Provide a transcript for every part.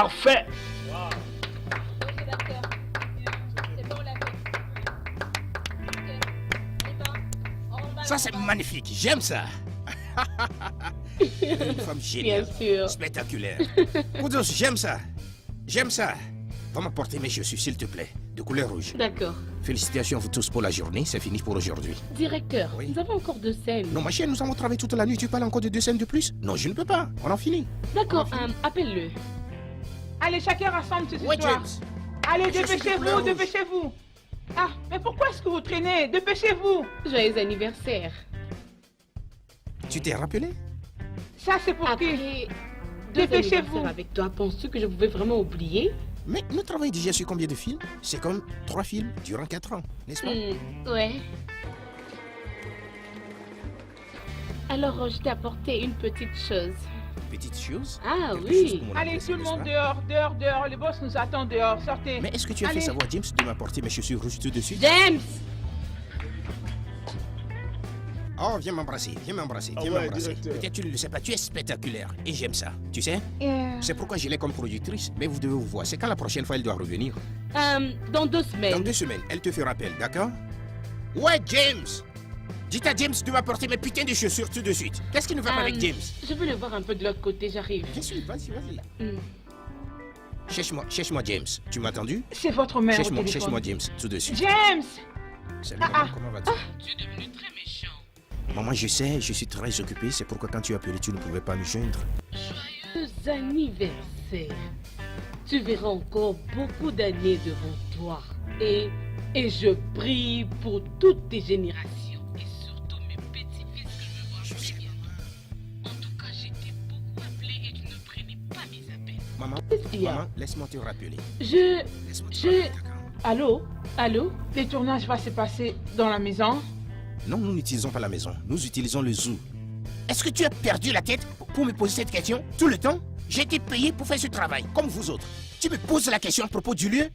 Parfait. Wow. Ok, d'accord. C'est bon, on l'a fait. Ok. On y va. On va, Ça, c'est on va. magnifique. J'aime ça. Une femme géniale. Bien sûr. Spectaculaire. Kudos, j'aime ça. J'aime ça. Va m'apporter mes chaussures, s'il te plaît. De couleur rouge. D'accord. Félicitations à vous tous pour la journée. C'est fini pour aujourd'hui. Directeur, Oui. nous avons encore 2 scènes. Non, ma chérie, nous avons travaillé toute la nuit. Tu parles encore de 2 scènes de plus? Non, je ne peux pas. On en finit. D'accord, appelle-le. Allez, chacun rassemble ce Ouais, soir. James. Allez, Je suis de dépêchez-vous, couleur rouge. dépêchez-vous. Ah, mais pourquoi est-ce que vous traînez? Dépêchez-vous. Joyeux anniversaire. Tu t'es rappelé? Ça, c'est pour qui? Après 2 Dépêchez-vous. anniversaires avec toi, penses-tu que je pouvais vraiment oublier? Mais nous travaillons déjà sur combien de films? C'est comme 3 films durant 4 ans, n'est-ce pas? Ouais. Alors, je t'ai apporté une petite chose. Petite chose. Ah Quelque oui. chose pour mon Allez, anniversaire, tout le monde n'est-ce dehors, dehors, dehors. Le boss nous attend dehors. Sortez. pas? Mais est-ce que tu as Allez. fait savoir James de m'apporter mes chaussures rouges tout de suite? James! Oh, viens m'embrasser, viens m'embrasser, Ah viens ouais, m'embrasser. directeur. Peut-être tu ne le sais pas, tu es spectaculaire et j'aime ça. Tu sais? C'est pourquoi je l'ai comme productrice. Mais vous devez vous voir. C'est quand la prochaine fois elle doit revenir? Dans 2 Dans semaines. 2 semaines, elle te fera appel, d'accord? Ouais, James! Dites à James de m'apporter mes putains de chaussures tout de suite. Qu'est-ce qui ne va pas avec James? Je veux le voir un peu de l'autre côté, j'arrive. Bien sûr, vas-y, vas-y. Hmm. Cherche-moi James. Tu m'as entendu? C'est votre mère au Cherche-moi téléphone. James, tout de suite. James! Salut, Ah, maman, ah. comment vas-tu? Tu es devenu très méchant. Maman, je sais, je suis très occupé. C'est pourquoi quand tu as appelé, tu ne pouvais pas me joindre. Joyeux anniversaire. Tu verras encore beaucoup d'années devant toi. Et je prie pour toutes tes générations. Et surtout mes petits-fils que je me vois Je sais. très bien. En tout cas, j'étais beaucoup appelé et tu ne prenais pas mes appels. Maman, Qu'est-ce qu'il y a? maman, laisse-moi te rappeler. Laisse-moi te Je- rappeler, d'accord? Allô? Allô? Le tournage va se passer dans la maison. Non, nous n'utilisons pas la maison. Nous utilisons le zoo. Est-ce que tu as perdu la tête pour me poser cette question tout le temps? J'ai été payé pour faire ce travail, comme vous autres. Tu me poses la question à propos du lieu?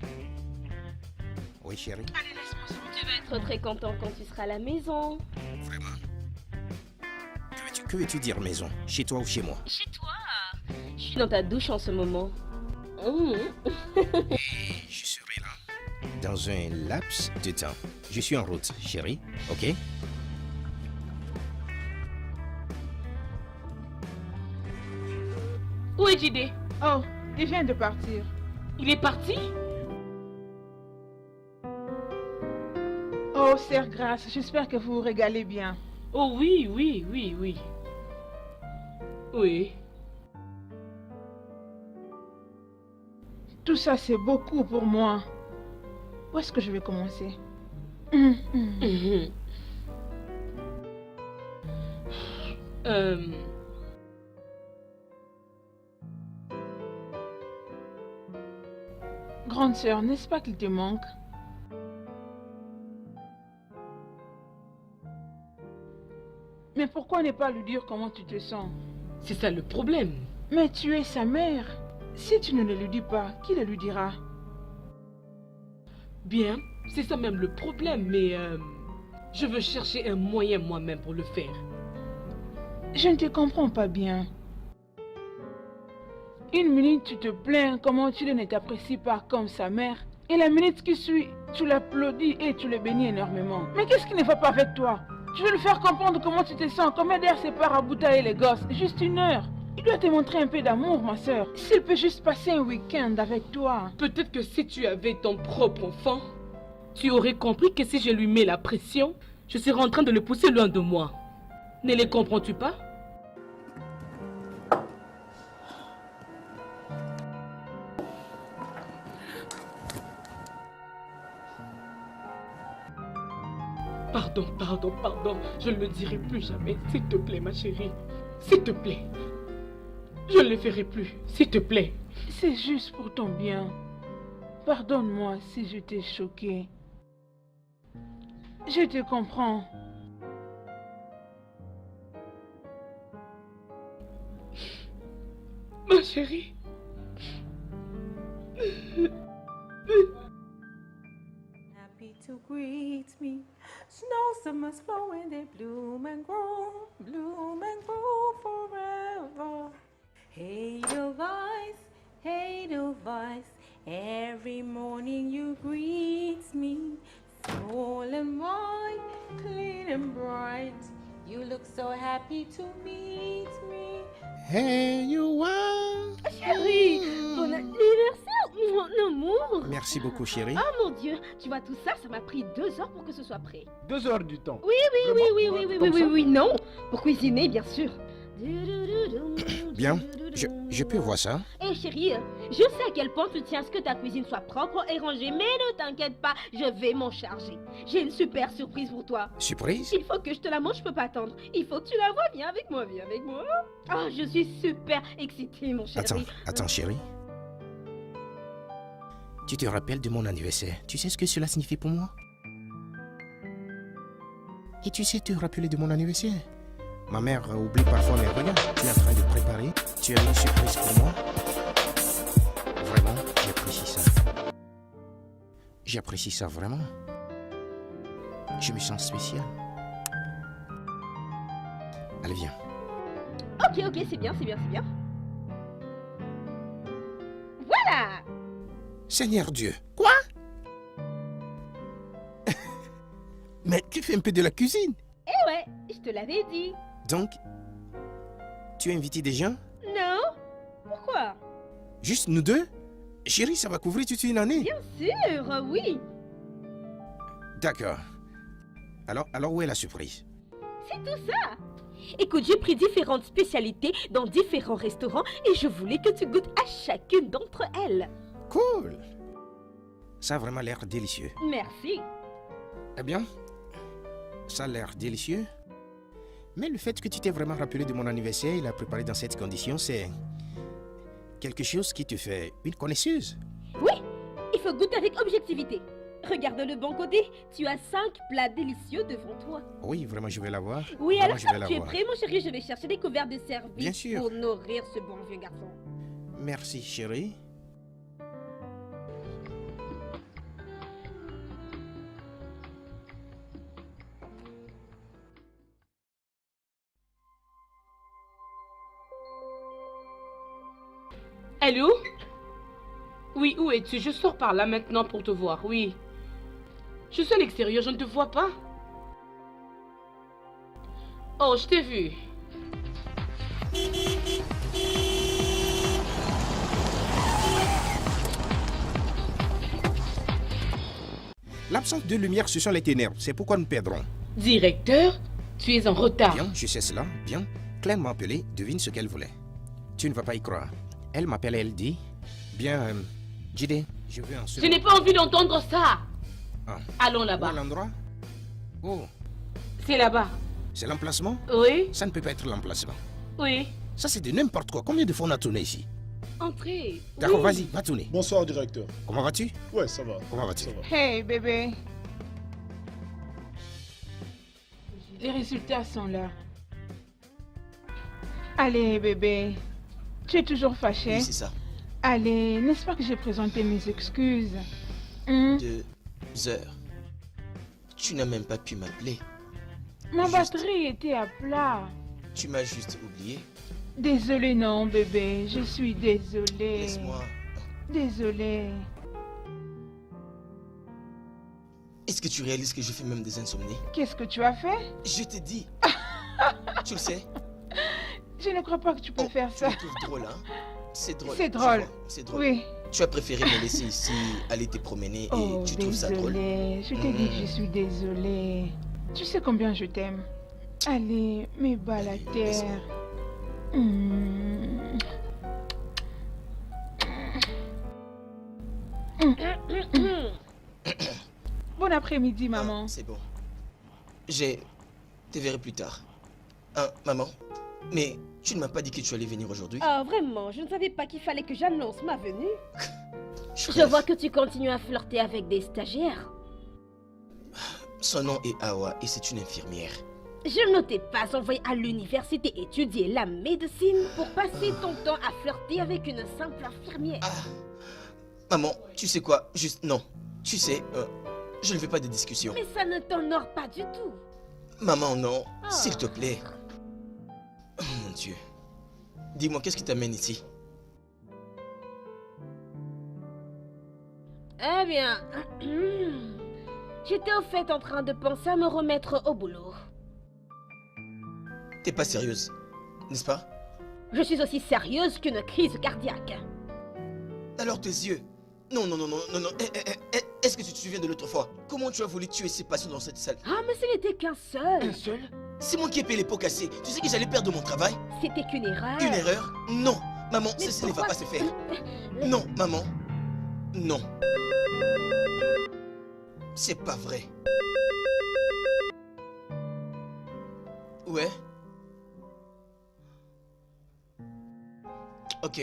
Oui, chérie. Tu vas être très content quand tu seras à la maison. Vraiment. Que veux-tu dire maison? Chez toi ou chez moi? Chez toi. Je suis dans ta douche en ce moment. Je serai là. Dans un laps de temps. Je suis en route, chérie. Ok? Où est JD? Oh, il vient de partir. Il est parti? Oh, Sœur Grâce, j'espère que vous vous régalez bien. Oh oui, oui, oui, oui. Oui. Tout ça, c'est beaucoup pour moi. Où est-ce que je vais commencer? Mhm. Grande sœur, n'est-ce pas qu'il te manque? Mais pourquoi ne pas lui dire comment tu te sens? C'est ça le problème. Mais tu es sa mère. Si tu ne le lui dis pas, qui le lui dira? Bien, c'est ça même le problème, mais je veux chercher un moyen moi-même pour le faire. Je ne te comprends pas bien. Une minute, tu te plains comment tu ne t'apprécies pas comme sa mère. Et la minute qui suit, tu l'applaudis et tu le bénis énormément. Mais qu'est-ce qui ne va pas avec toi? Tu veux lui faire comprendre comment tu te sens. Combien d'heures sépare Abouta et les gosses? Juste 1 heure. Il doit te montrer un peu d'amour, ma soeur. S'il peut juste passer un week-end avec toi. Peut-être que si tu avais ton propre enfant, tu aurais compris que si je lui mets la pression, je serais en train de le pousser loin de moi. Ne les comprends-tu pas? Pardon, pardon, pardon. Je ne le dirai plus jamais. S'il te plaît, ma chérie. S'il te plaît. Je ne le ferai plus. S'il te plaît. C'est juste pour ton bien. Pardonne-moi si je t'ai choqué. Je te comprends. Ma chérie. Happy to greet me. Snow summers flow and they bloom and grow forever. Edelweiss, Edelweiss. Every morning you greet me, small and white, clean and bright. You look so happy to meet me. Hey, you are. Chérie, bon anniversaire, mon amour. Merci beaucoup, chérie. Oh mon Dieu, tu vois tout ça, ça m'a pris 2 heures pour que ce soit prêt. 2 heures du temps. Oui, non. Pour cuisiner, bien sûr. Bien, je peux voir ça. Eh chérie, je sais à quel point tu tiens à ce que ta cuisine soit propre et rangée, mais ne t'inquiète pas, je vais m'en charger. J'ai une super surprise pour toi. Surprise? Il faut que je te la montre, je peux pas attendre. Il faut que tu la vois, viens avec moi, viens avec moi. Oh, je suis super excitée, mon chéri. Attends, chérie. Tu te rappelles de mon anniversaire? Tu sais ce que cela signifie pour moi? Et tu sais te rappeler de mon anniversaire? Ma mère oublie parfois mes regards. Tu es en train de préparer. Tu as une surprise pour moi. Vraiment, j'apprécie ça. J'apprécie ça vraiment. Je me sens spécial. Allez, viens. Ok, c'est bien. Voilà. Seigneur Dieu. Quoi? Mais tu fais un peu de la cuisine. Eh ouais, je te l'avais dit. Donc, tu as invité des gens? Non? Pourquoi? Juste nous deux? Chérie, ça va couvrir toute une année. Bien sûr, oui. D'accord. Alors où est la surprise? C'est tout ça. Écoute, j'ai pris différentes spécialités dans différents restaurants et je voulais que tu goûtes à chacune d'entre elles. Cool. Ça a vraiment l'air délicieux. Merci. Eh bien, ça a l'air délicieux. Mais le fait que tu t'es vraiment rappelé de mon anniversaire et l'as préparé dans cette condition, c'est quelque chose qui te fait une connaisseuse. Oui, il faut goûter avec objectivité. Regarde le bon côté, tu as 5 plats délicieux devant toi. Oui, vraiment, je vais la voir. Oui, Vraiment, alors je vais la tu es voir. prêt, mon chéri? Je vais chercher des couverts de service Bien sûr. pour nourrir ce bon vieux garçon. Merci, chérie. Allô? Oui, où es-tu? Je sors par là maintenant pour te voir, oui. Je suis à l'extérieur, je ne te vois pas. Oh, je t'ai vu. L'absence de lumière, ce sont les ténèbres. C'est pourquoi nous perdrons. Directeur, tu es en retard. Bien, je sais cela. Bien. Claire m'a appelé. Devine ce qu'elle voulait. Tu ne vas pas y croire. Elle m'appelle et elle dit... Bien, Jide, je veux un Je second. n'ai pas envie d'entendre ça. Ah. Allons Où est là-bas. l'endroit? Oh, C'est là-bas. c'est l'emplacement? Oui, Ça ne peut pas être l'emplacement. oui. Ça, c'est de n'importe quoi. Combien de fois on a tourné ici? Entrez. D'accord, Oui. vas-y, va tourner. Bonsoir, directeur. Comment vas-tu? Ouais, ça va. Comment vas-tu? Ça va. Hey bébé. Les résultats sont là. Allez bébé. Tu es toujours fâché? Oui, c'est ça. Allez, n'est-ce pas que j'ai présenté mes excuses? Hein? 2 heures. Tu n'as même pas pu m'appeler. Ma Juste. batterie était à plat. Tu m'as juste oublié. Désolée non bébé, je suis désolée. Laisse-moi. Désolée. Est-ce que tu réalises que je fais même des insomnies? Qu'est-ce que tu as fait? Je t'ai dit. Tu le sais? Je ne crois pas que tu peux faire Tu ça. me trouves drôle, hein? C'est drôle. C'est je drôle. vois, c'est drôle. Oui. Tu as préféré me laisser ici, aller te promener et Oh, tu trouves ça drôle? désolée. Je t'ai dit que je suis désolée. Tu sais combien je t'aime. Allez, mets bas à la Allez, terre. laisse-moi. Hmm. Bon après-midi, maman. Ah, c'est bon. Je te verrai plus tard. Hein, maman? Mais tu ne m'as pas dit que tu allais venir aujourd'hui? Ah, vraiment, je ne savais pas qu'il fallait que j'annonce ma venue. Je rêve. vois que tu continues à flirter avec des stagiaires. Son nom est Awa et c'est une infirmière. Je ne t'ai pas envoyé à l'université étudier la médecine pour passer ton temps à flirter avec une simple infirmière. Ah, maman, tu sais quoi? Juste non. Tu sais, je ne veux pas de discussion. Mais ça ne t'honore pas du tout. Maman, non. Ah. S'il te plaît. Oh mon Dieu. Dis-moi, qu'est-ce qui t'amène ici? Eh bien, j'étais au fait en train de penser à me remettre au boulot. T'es pas sérieuse, n'est-ce pas? Je suis aussi sérieuse qu'une crise cardiaque. Alors tes yeux. Non, non, non, non, non, non. Est-ce que tu te souviens de l'autre fois? Comment tu as voulu tuer ces patients dans cette salle? Ah, mais ce n'était qu'un seul. Un seul? C'est moi qui ai payé les pots cassés. Tu sais que j'allais perdre mon travail? C'était qu'une erreur. Une erreur? Non. Maman, Mais ceci ne va pourquoi- pas se faire. Non, maman. Non. C'est pas vrai. Ouais. Ok,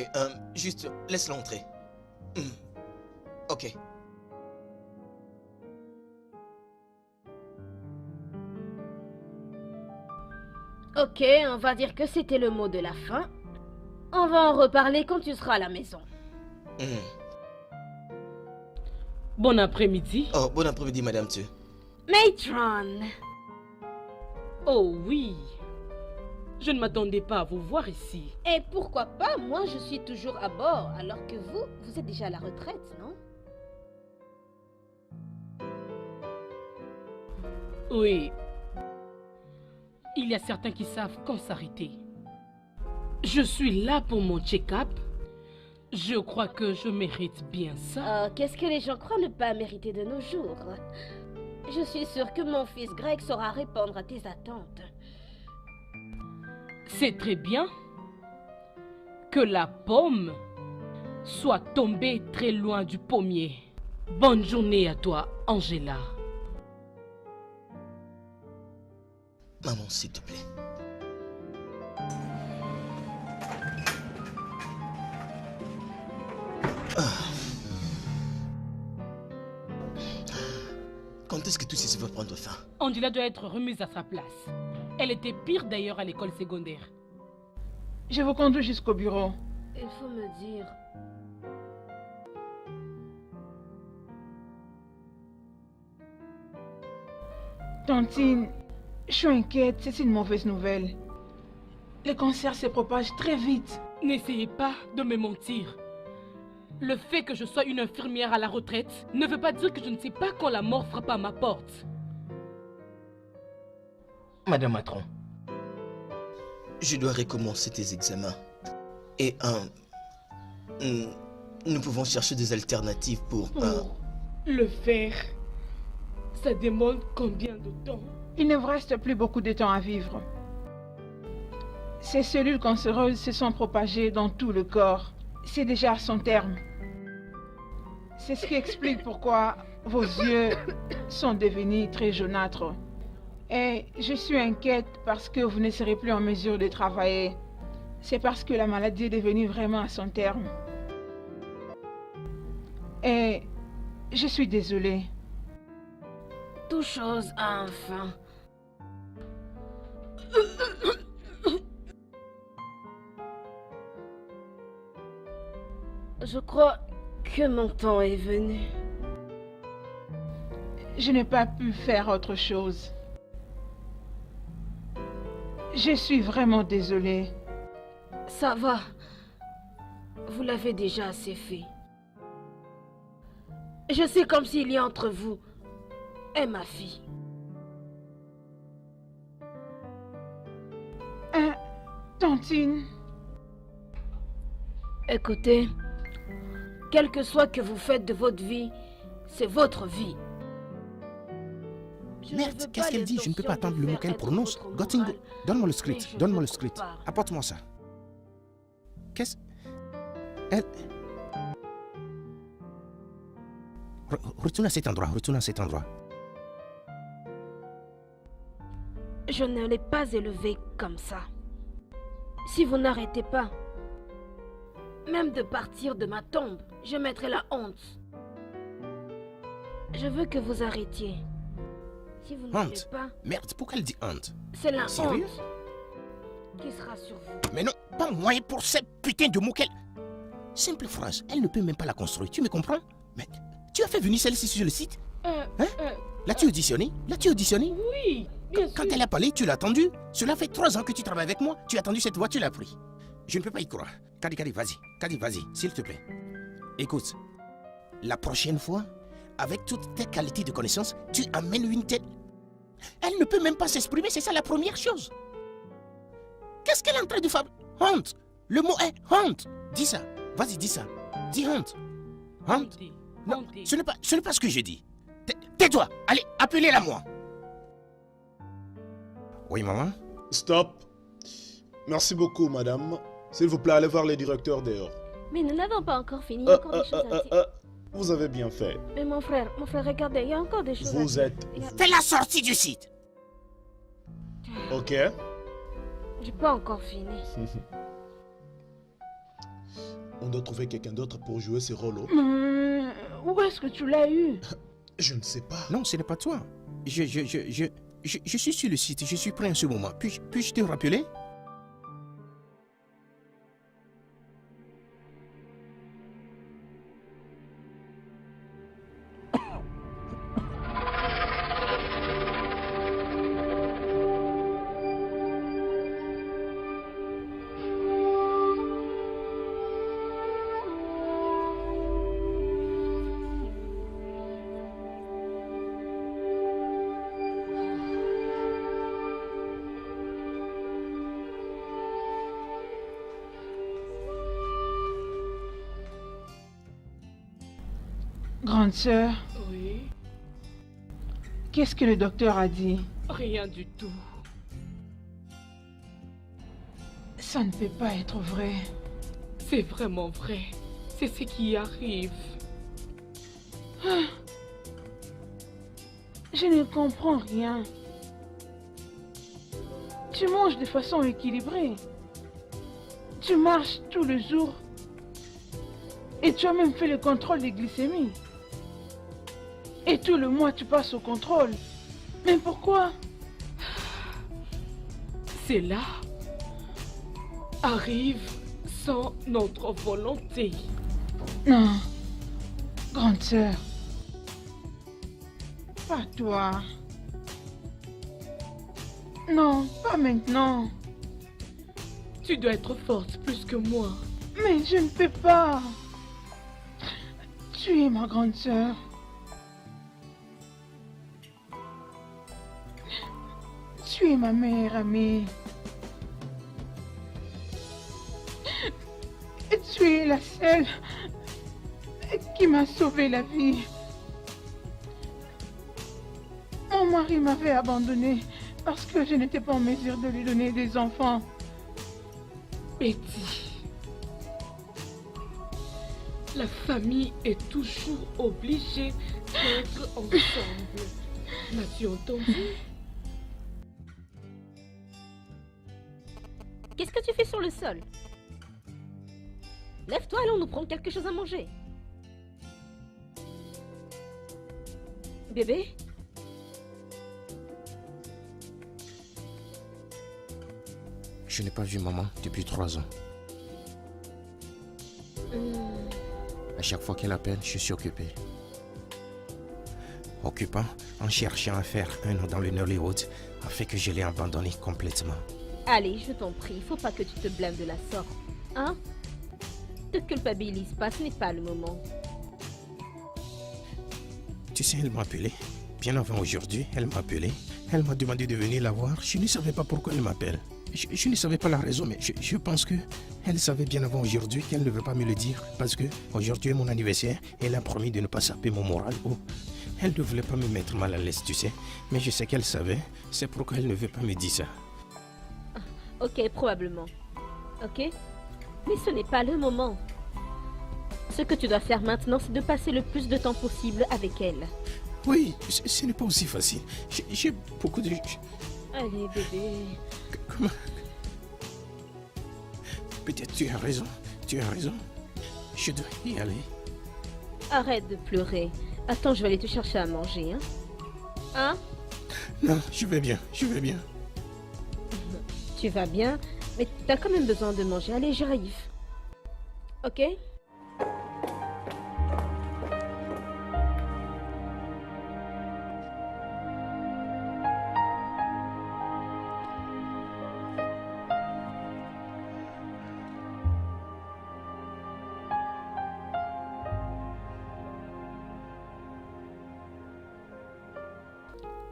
juste laisse-la entrer. Ok. Ok, on va dire que c'était le mot de la fin. On va en reparler quand tu seras à la maison. Bon après-midi. Oh, bon après-midi, Madame Tu. Matron. Oh oui. Je ne m'attendais pas à vous voir ici. Et pourquoi pas, moi je suis toujours à bord, alors que vous êtes déjà à la retraite, non? Oui. Il y a certains qui savent quand s'arrêter. Je suis là pour mon check-up. Je crois que je mérite bien ça. Qu'est-ce que les gens croient ne pas mériter de nos jours? Je suis sûre que mon fils Greg saura répondre à tes attentes. C'est très bien que la pomme soit tombée très loin du pommier. Bonne journée à toi, Angela. Maman, s'il te plaît. Quand est-ce que tout ceci va prendre fin? Angela doit être remise à sa place. Elle était pire d'ailleurs à l'école secondaire. Je vous conduis jusqu'au bureau. Il faut me dire... Tantine, je suis inquiète, c'est une mauvaise nouvelle. Le cancer se propage très vite. N'essayez pas de me mentir. Le fait que je sois une infirmière à la retraite ne veut pas dire que je ne sais pas quand la mort frappe à ma porte. Madame Matron, je dois recommencer tes examens. Et nous pouvons chercher des alternatives pour... Pour le faire, ça demande combien de temps? Il ne vous reste plus beaucoup de temps à vivre. Ces cellules cancéreuses se sont propagées dans tout le corps. C'est déjà à son terme. C'est ce qui explique pourquoi vos yeux sont devenus très jaunâtres. Et je suis inquiète parce que vous ne serez plus en mesure de travailler. C'est parce que la maladie est devenue vraiment à son terme. Et je suis désolée. Toute chose a un fin. Je crois que mon temps est venu. Je n'ai pas pu faire autre chose. Je suis vraiment désolée. Ça va. Vous l'avez déjà assez fait. Je sais comme s'il y a entre vous et ma fille. Tantine. Écoutez, quel que soit que vous faites de votre vie, c'est votre vie. Je ne veux Merde, pas qu'est-ce qu'elle dit? Je ne peux pas l'intention attendre de le mot faire qu'elle être prononce. votre Gottingo, morale, donne-moi le mais script, je donne-moi le vous script. parle. Apporte-moi ça. Qu'est-ce... Elle... Retourne à cet endroit, retourne à cet endroit. Je ne l'ai pas élevé comme ça. Si vous n'arrêtez pas, même de partir de ma tombe, je mettrai la honte. Je veux que vous arrêtiez. Si vous ne voulez Honte? pas, Merde, pourquoi elle dit honte? c'est la Sérieux? honte qui sera sur vous. Mais non, pas moyen pour cette putain de mots qu'elle... Simple phrase, elle ne peut même pas la construire, tu me comprends? Mais tu as fait venir celle-ci sur le site? L'as-tu auditionné? L'as-tu auditionné? Oui, bien sûr. Quand elle a parlé, tu l'as attendu. Cela fait 3 ans que tu travailles avec moi. Tu as attendu cette voix, tu l'as pris. Je ne peux pas y croire. Kadi, vas-y. Kadi, vas-y, s'il te plaît. Écoute, La prochaine fois, avec toutes tes qualités de connaissance, tu amènes une tête. Elle ne peut même pas s'exprimer, c'est ça la première chose. Qu'est-ce qu'elle est en train de faire? Honte. Le mot est honte. Dis ça. Vas-y, dis ça. Dis honte. Honte. Non, ce n'est pas ce que j'ai dit. Tais-toi. Allez, appelez-la moi. Oui, maman? Stop. Merci beaucoup, madame. S'il vous plaît, allez voir les directeurs dehors. Mais nous n'avons pas encore fini, il y a encore des choses à dire. Vous avez bien fait. Mais mon frère, regardez, il y a encore des choses à Vous dire. êtes... Fais la sortie du site. Ok. J'ai pas encore fini. On doit trouver quelqu'un d'autre pour jouer ce rôle. Où est-ce que tu l'as eu? Je ne sais pas. Non, ce n'est pas toi. Je suis sur le site, je suis prêt en ce moment. Puis-je te rappeler? Grande sœur, Oui, qu'est-ce que le docteur a dit? rien du tout. Ça ne peut pas être vrai. C'est vraiment vrai. C'est ce qui arrive. Je ne comprends rien. Tu manges de façon équilibrée. Tu marches tout le jour. Et tu as même fait le contrôle de glycémie. Et tout le mois, tu passes au contrôle. Mais pourquoi? Cela arrive sans notre volonté. Non. Grande sœur. Pas toi. Non, pas maintenant. Tu dois être forte plus que moi. Mais je ne peux pas. Tu es ma grande sœur. Tu es ma meilleure amie. Tu es la seule qui m'a sauvé la vie. Mon mari m'avait abandonnée parce que je n'étais pas en mesure de lui donner des enfants. Betty, la famille est toujours obligée d'être ensemble. M'as-tu entendu? Qu'est-ce que tu fais sur le sol? Lève-toi, allons nous prendre quelque chose à manger. Bébé? Je n'ai pas vu maman depuis 3 ans. À chaque fois qu'elle appelle, je suis occupé. Occupant en cherchant à faire un an dans le Nollywood a fait que je l'ai abandonné complètement. Allez, je t'en prie, il faut pas que tu te blâmes de la sorte. Hein? Te culpabilise pas, ce n'est pas le moment. Tu sais, elle m'a appelé. Bien avant aujourd'hui, elle m'a appelé. Elle m'a demandé de venir la voir. Je ne savais pas pourquoi elle m'appelle. Je ne savais pas la raison, mais je pense que elle savait bien avant aujourd'hui qu'elle ne veut pas me le dire. Parce que aujourd'hui est mon anniversaire. Elle a promis de ne pas saper mon moral. Oh, elle ne voulait pas me mettre mal à l'aise, tu sais. Mais je sais qu'elle savait. C'est pourquoi elle ne veut pas me dire ça. Ok, probablement. Ok? Mais ce n'est pas le moment. Ce que tu dois faire maintenant, c'est de passer le plus de temps possible avec elle. Oui, ce n'est pas aussi facile. J'ai beaucoup de... Allez, bébé. Comment? Peut-être tu as raison. Tu as raison. Je dois y aller. Arrête de pleurer. Attends, je vais aller te chercher à manger, hein? Hein? Non, je vais bien. Je vais bien. Tu vas bien, mais t'as quand même besoin de manger. Allez, j'arrive. Ok?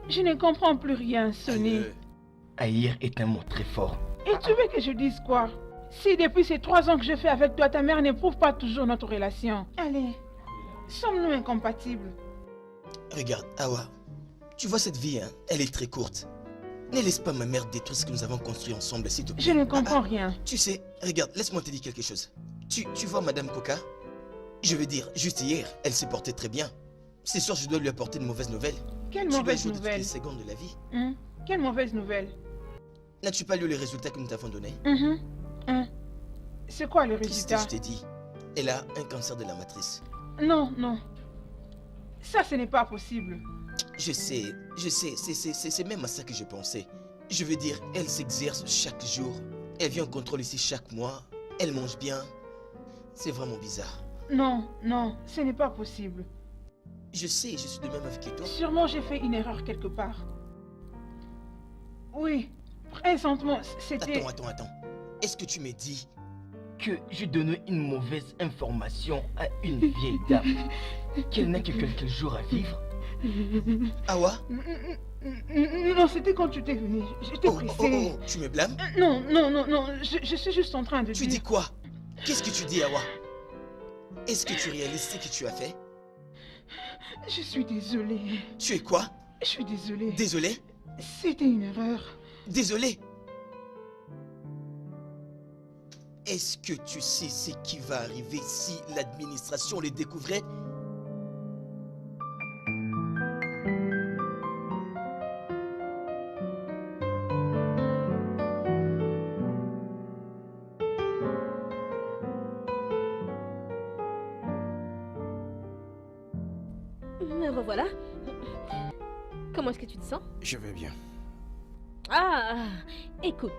Je ne comprends plus rien, Sonny. Haïr est un mot très fort. Et tu veux que je dise quoi? Si depuis ces 3 ans que je fais avec toi, ta mère n'éprouve pas toujours notre relation. Allez, sommes-nous incompatibles? Regarde, Awa, tu vois cette vie, hein, elle est très courte. Ne laisse pas ma mère détruire ce que nous avons construit ensemble, s'il te plaît. Je ne comprends rien. Tu sais, regarde, laisse-moi te dire quelque chose. Tu vois Madame Coca? Je veux dire, juste hier, elle s'est portée très bien. C'est sûr, je dois lui apporter de mauvaises nouvelles. Quelle Tu dois mauvaise jouer de toutes nouvelle? les secondes de la vie. Quelle mauvaise nouvelle? N'as-tu pas lu les résultats que nous t'avons donnés? C'est quoi le Qu'est-ce que résultat? je t'ai dit? Elle a un cancer de la matrice. Non, non. Ça, ce n'est pas possible. Je sais, c'est même à ça que je pensais. Je veux dire, elle s'exerce chaque jour. Elle vient en contrôle ici chaque mois. Elle mange bien. C'est vraiment bizarre. Non, non, ce n'est pas possible. Je sais, je suis de même avis que toi. Sûrement, j'ai fait une erreur quelque part. Oui, présentement, c'était... Attends. Est-ce que tu me dis que je donnais une mauvaise information à une vieille dame qu'elle n'a que quelques jours à vivre? Awa? Non, c'était quand tu t'es venu. J'étais pressée. Tu me blâmes? Non, je suis juste en train de dire... Tu dis quoi? Qu'est-ce que tu dis, Awa? Est-ce que tu réalises ce que tu as fait? Je suis désolée. Tu es quoi? Je suis désolée. Désolé? C'était une erreur. Désolé? Est-ce que tu sais ce qui va arriver si l'administration les découvrait? Me revoilà. Comment est-ce que tu te sens? Je vais bien. Ah, écoute.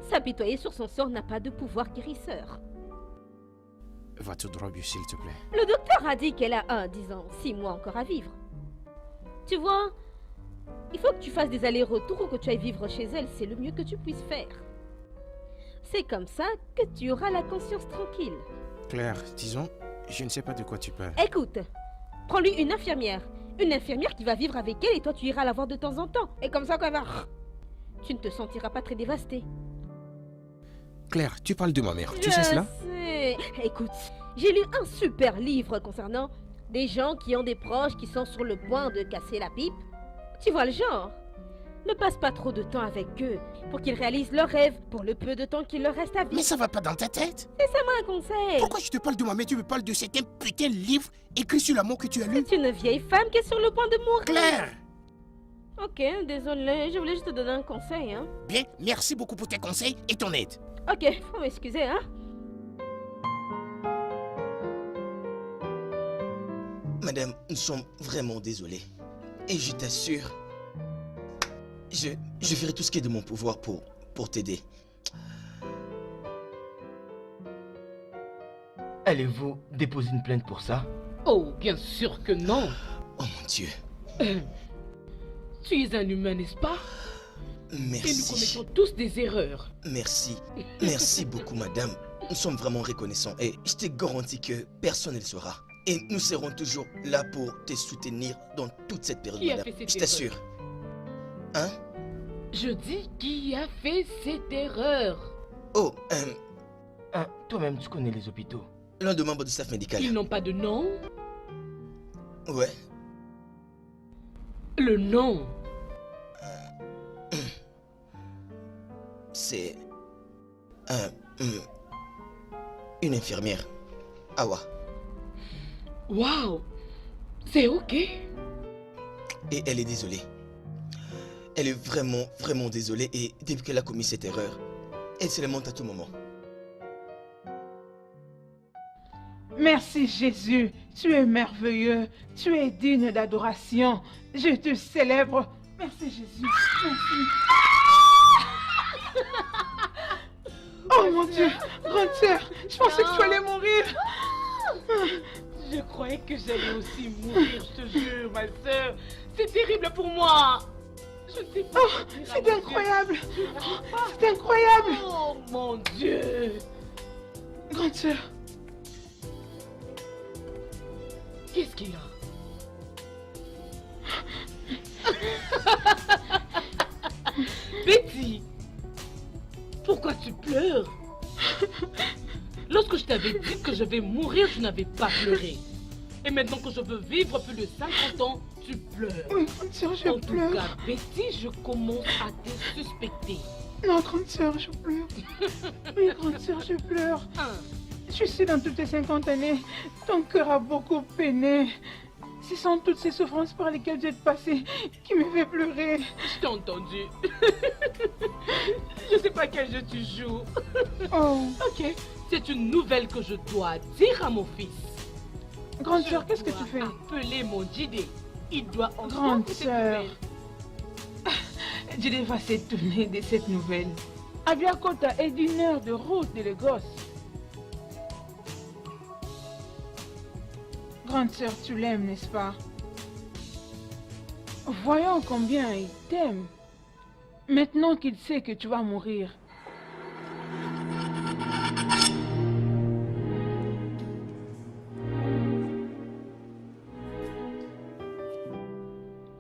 S'apitoyer sur son sort n'a pas de pouvoir guérisseur. Va tout droit, s'il te plaît. Le docteur a dit qu'elle a, disons, 6 mois encore à vivre. Tu vois, il faut que tu fasses des allers-retours ou que tu ailles vivre chez elle, c'est le mieux que tu puisses faire. C'est comme ça que tu auras la conscience tranquille. Claire, disons, je ne sais pas de quoi tu parles. Écoute, prends-lui une infirmière. Une infirmière qui va vivre avec elle et toi tu iras la voir de temps en temps. Et comme ça, quand elle va... Tu ne te sentiras pas très dévastée. Claire, tu parles de ma mère, tu sais cela? Je sais. Écoute, j'ai lu un super livre concernant des gens qui ont des proches qui sont sur le point de casser la pipe. Tu vois le genre? Ne passe pas trop de temps avec eux pour qu'ils réalisent leurs rêves pour le peu de temps qu'il leur reste à vivre. Mais ça va pas dans ta tête? Laisse-moi un conseil. Pourquoi je te parle de ma mère, tu me parles de cet putain de livre écrit sur l'amour que tu as lu? C'est une vieille femme qui est sur le point de mourir. Claire! Ok, désolé, je voulais juste te donner un conseil, hein. Bien, merci beaucoup pour tes conseils et ton aide. Ok, faut m'excuser, hein. Madame, nous sommes vraiment désolés. Et je t'assure, je ferai tout ce qui est de mon pouvoir pour t'aider. Allez-vous déposer une plainte pour ça? Oh, bien sûr que non. Oh mon Dieu. Tu es un humain, n'est-ce pas? Merci. Et nous commettons tous des erreurs. Merci. Merci beaucoup, madame. Nous sommes vraiment reconnaissants et je te garantis que personne ne le saura. Et nous serons toujours là pour te soutenir dans toute cette période, Qui a madame. fait cette Je t'assure. Hein? Je dis qui a fait cette erreur. Oh, toi-même, tu connais les hôpitaux. L'un des membres du staff médical. Ils n'ont pas de nom? Ouais. Le nom? C'est... une infirmière. Awa. Waouh! C'est ok? Et elle est désolée. Elle est vraiment, vraiment désolée et depuis qu'elle a commis cette erreur, elle se lamente à tout moment. Merci Jésus, tu es merveilleux, tu es digne d'adoration. Je te célèbre. Merci Jésus, merci. Oh mon Dieu, grande sœur, je pensais que tu allais mourir. Je croyais que j'allais aussi mourir, je te jure, ma soeur. C'est terrible pour moi. Je ne sais pas. Oh, c'est incroyable. C'est incroyable. Oh mon Dieu. Grande sœur. Qu'est-ce qu'il a? je vais mourir, je n'avais pas pleuré. Et maintenant que je veux vivre plus de 50 ans, tu pleures. Oui, grande sœur, je En pleure. tout cas, Betty, je commence à te suspecter. Non, grande sœur, je pleure. Oui, grande sœur, je pleure. Hein? Je sais, dans toutes tes 50 années, ton cœur a beaucoup peiné. Ce sont toutes ces souffrances par lesquelles vous êtes passé qui me fait pleurer. Je t'ai entendu. Je sais pas quel jeu tu joues. Oh, Ok, c'est une nouvelle que je dois dire à mon fils. grande sœur, qu'est-ce que tu dois fais? appeler mon Didé. Il doit entendre Grande cette sœur. nouvelle. Didé va s'étonner de cette nouvelle. Abiakota est d'une heure de route de Lagos. Grande sœur, tu l'aimes, n'est-ce pas? Voyons combien il t'aime. Maintenant qu'il sait que tu vas mourir.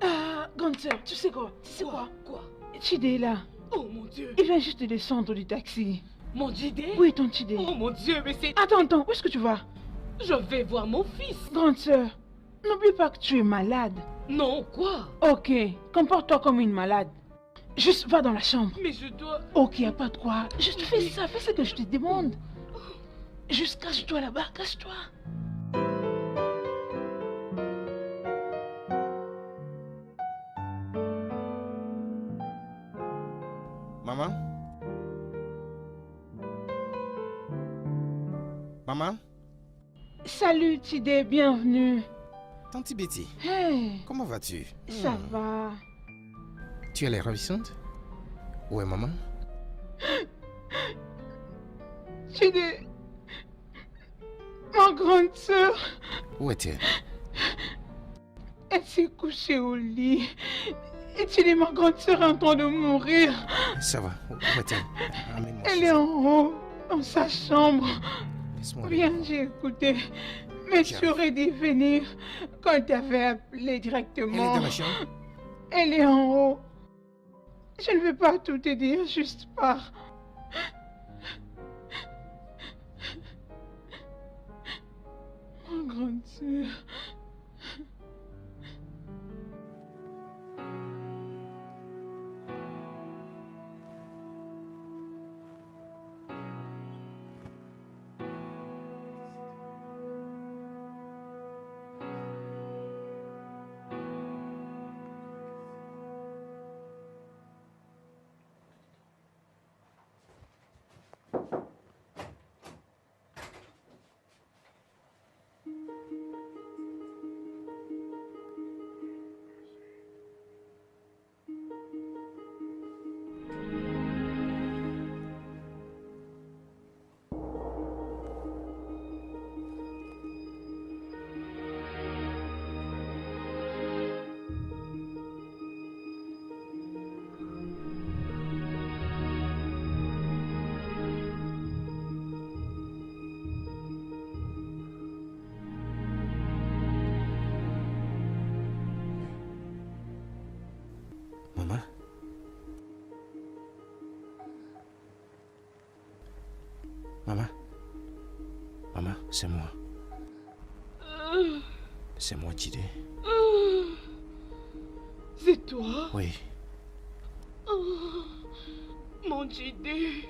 Ah, grande sœur, tu sais quoi? Tu sais quoi? Quoi? Chidé est là. Oh mon Dieu. Il vient juste de descendre du taxi. Mon Didé? Oui, ton Chidé. Oh mon Dieu, mais c'est... Attends, où est-ce que tu vas? Je vais voir mon fils. Grande sœur, n'oublie pas que tu es malade. Non, quoi? Ok, comporte-toi comme une malade. Juste va dans la chambre. Mais je dois... Ok, y a pas de quoi. Juste fais ça, fais ce que je te demande. Juste cache-toi là-bas, cache-toi. Maman? Maman? Salut Tidé, bienvenue. Tante Betty, Hey, comment vas-tu? ça va. Tu as l'air ravissante? Où est maman? Tidé, ma grande sœur, Où est-elle? elle s'est couchée au lit. Et Tidé, ma grande sœur est en train de mourir. Ça va, où est-elle? Amène-moi. Elle est en haut, dans sa chambre. Laisse-moi Viens, aller. j'ai écouté. Mais tu aurais dû venir quand tu avais appelé Elle est directement. dans la chambre? Elle est en haut. Je ne vais pas tout te dire, juste par... Ma grande sœur. Maman? Maman? Maman, c'est moi. C'est moi, Tidé. C'est toi? Oui. Oh, mon Didé.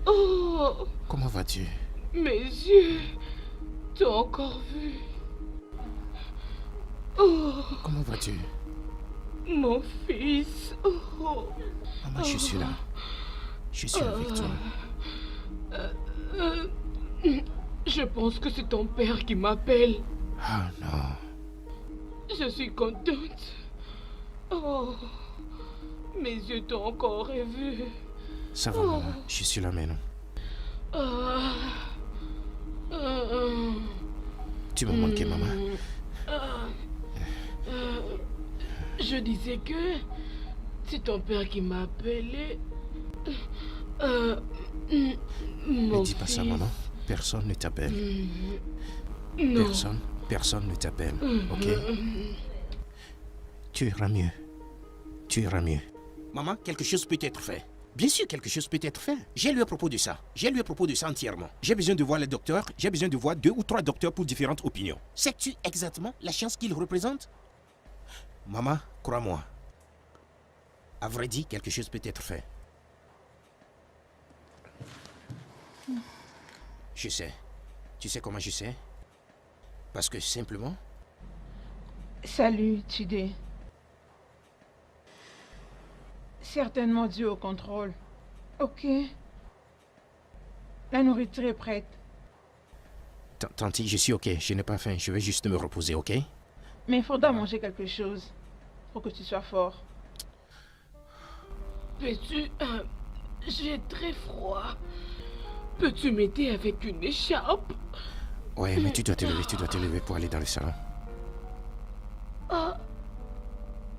Oh, Comment vas-tu? mes yeux t'ont encore vu. Oh, Comment vas-tu? mon fils. Oh, Maman, je suis là. Je suis avec toi. je pense que c'est ton père qui m'appelle. Ah non. Je suis contente. Oh, mes yeux t'ont encore vu. Ça va, maman. Je suis là maintenant. Ah, Tu me manquais, maman. je disais que c'est ton père qui m'a appelé. Ne Mon dis pas ça, fils. maman. Personne ne t'appelle. Non. Personne ne t'appelle. Ok? Tu iras mieux. Tu iras mieux. Maman, quelque chose peut être fait. Bien sûr, quelque chose peut être fait. J'ai lu à propos de ça. J'ai lu à propos de ça entièrement. J'ai besoin de voir les docteurs. J'ai besoin de voir 2 ou 3 docteurs pour différentes opinions. Sais-tu exactement la chance qu'ils représentent? Maman, crois-moi. À vrai dire, quelque chose peut être fait. Je sais. Tu sais comment je sais? Parce que simplement... Salut, Chide. Certainement dû au contrôle. Ok. La nourriture est prête. Tanti, je suis ok. Je n'ai pas faim. Je vais juste me reposer, ok? Mais il faudra manger quelque chose pour que tu sois fort. Peux-tu... j'ai très froid. Peux-tu m'aider avec une écharpe? Ouais, mais tu dois te lever pour aller dans le salon. Ah,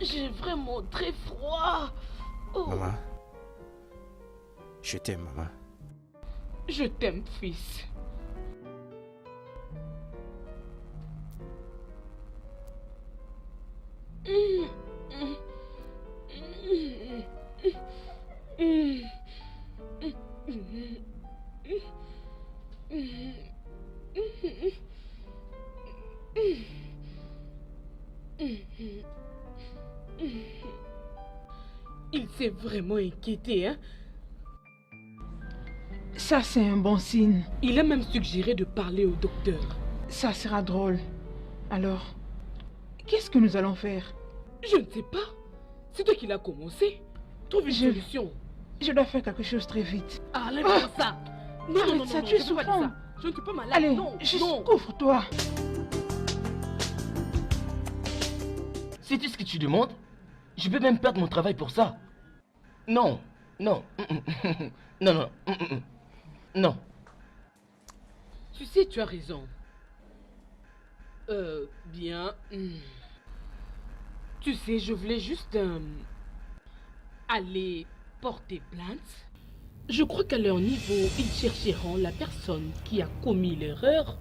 j'ai vraiment très froid. Oh. Maman, je t'aime, maman. Je t'aime, fils. Il s'est vraiment inquiété, hein? Ça, c'est un bon signe. Il a même suggéré de parler au docteur. Ça sera drôle. Alors, qu'est-ce que nous allons faire? Je ne sais pas. C'est toi qui l'as commencé. Trouve une solution. Je dois faire quelque chose très vite. Ah, lève ça. Non, Arrête non, ça, non, tu es je peux pas dire souffrant. ça. Je ne suis pas malade. Allez, non, juste non. couvre-toi. Sais-tu ce que tu demandes? Je peux même perdre mon travail pour ça. Non, non, non, non, non. Tu sais, tu as raison. Bien. Tu sais, je voulais juste aller porter plainte. Je crois qu'à leur niveau, ils chercheront la personne qui a commis l'erreur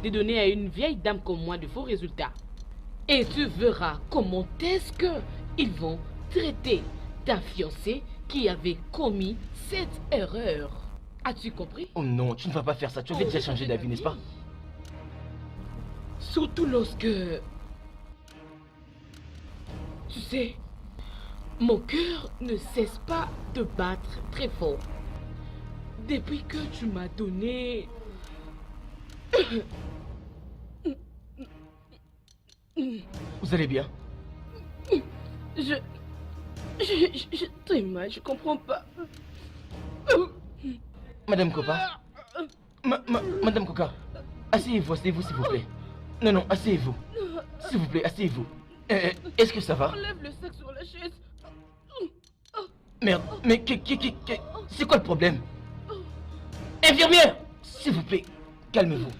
de donner à une vieille dame comme moi de faux résultats. Et tu verras comment est-ce qu'ils vont traiter ta fiancée qui avait commis cette erreur. As-tu compris? Oh non, tu ne vas pas faire ça. Tu avais déjà changé d'avis, n'est-ce pas? Surtout lorsque... Tu sais, mon cœur ne cesse pas de battre très fort. Depuis que tu m'as donné... Vous allez bien? Je très mal, je comprends pas. Madame Copa? Madame Coca, asseyez-vous, s'il vous plaît. Non, non, asseyez-vous. S'il vous plaît, asseyez-vous. Est-ce que ça va? Enlève le sac sur la chaise. Merde, mais c'est quoi le problème? Infirmière! S'il vous plaît, calmez-vous.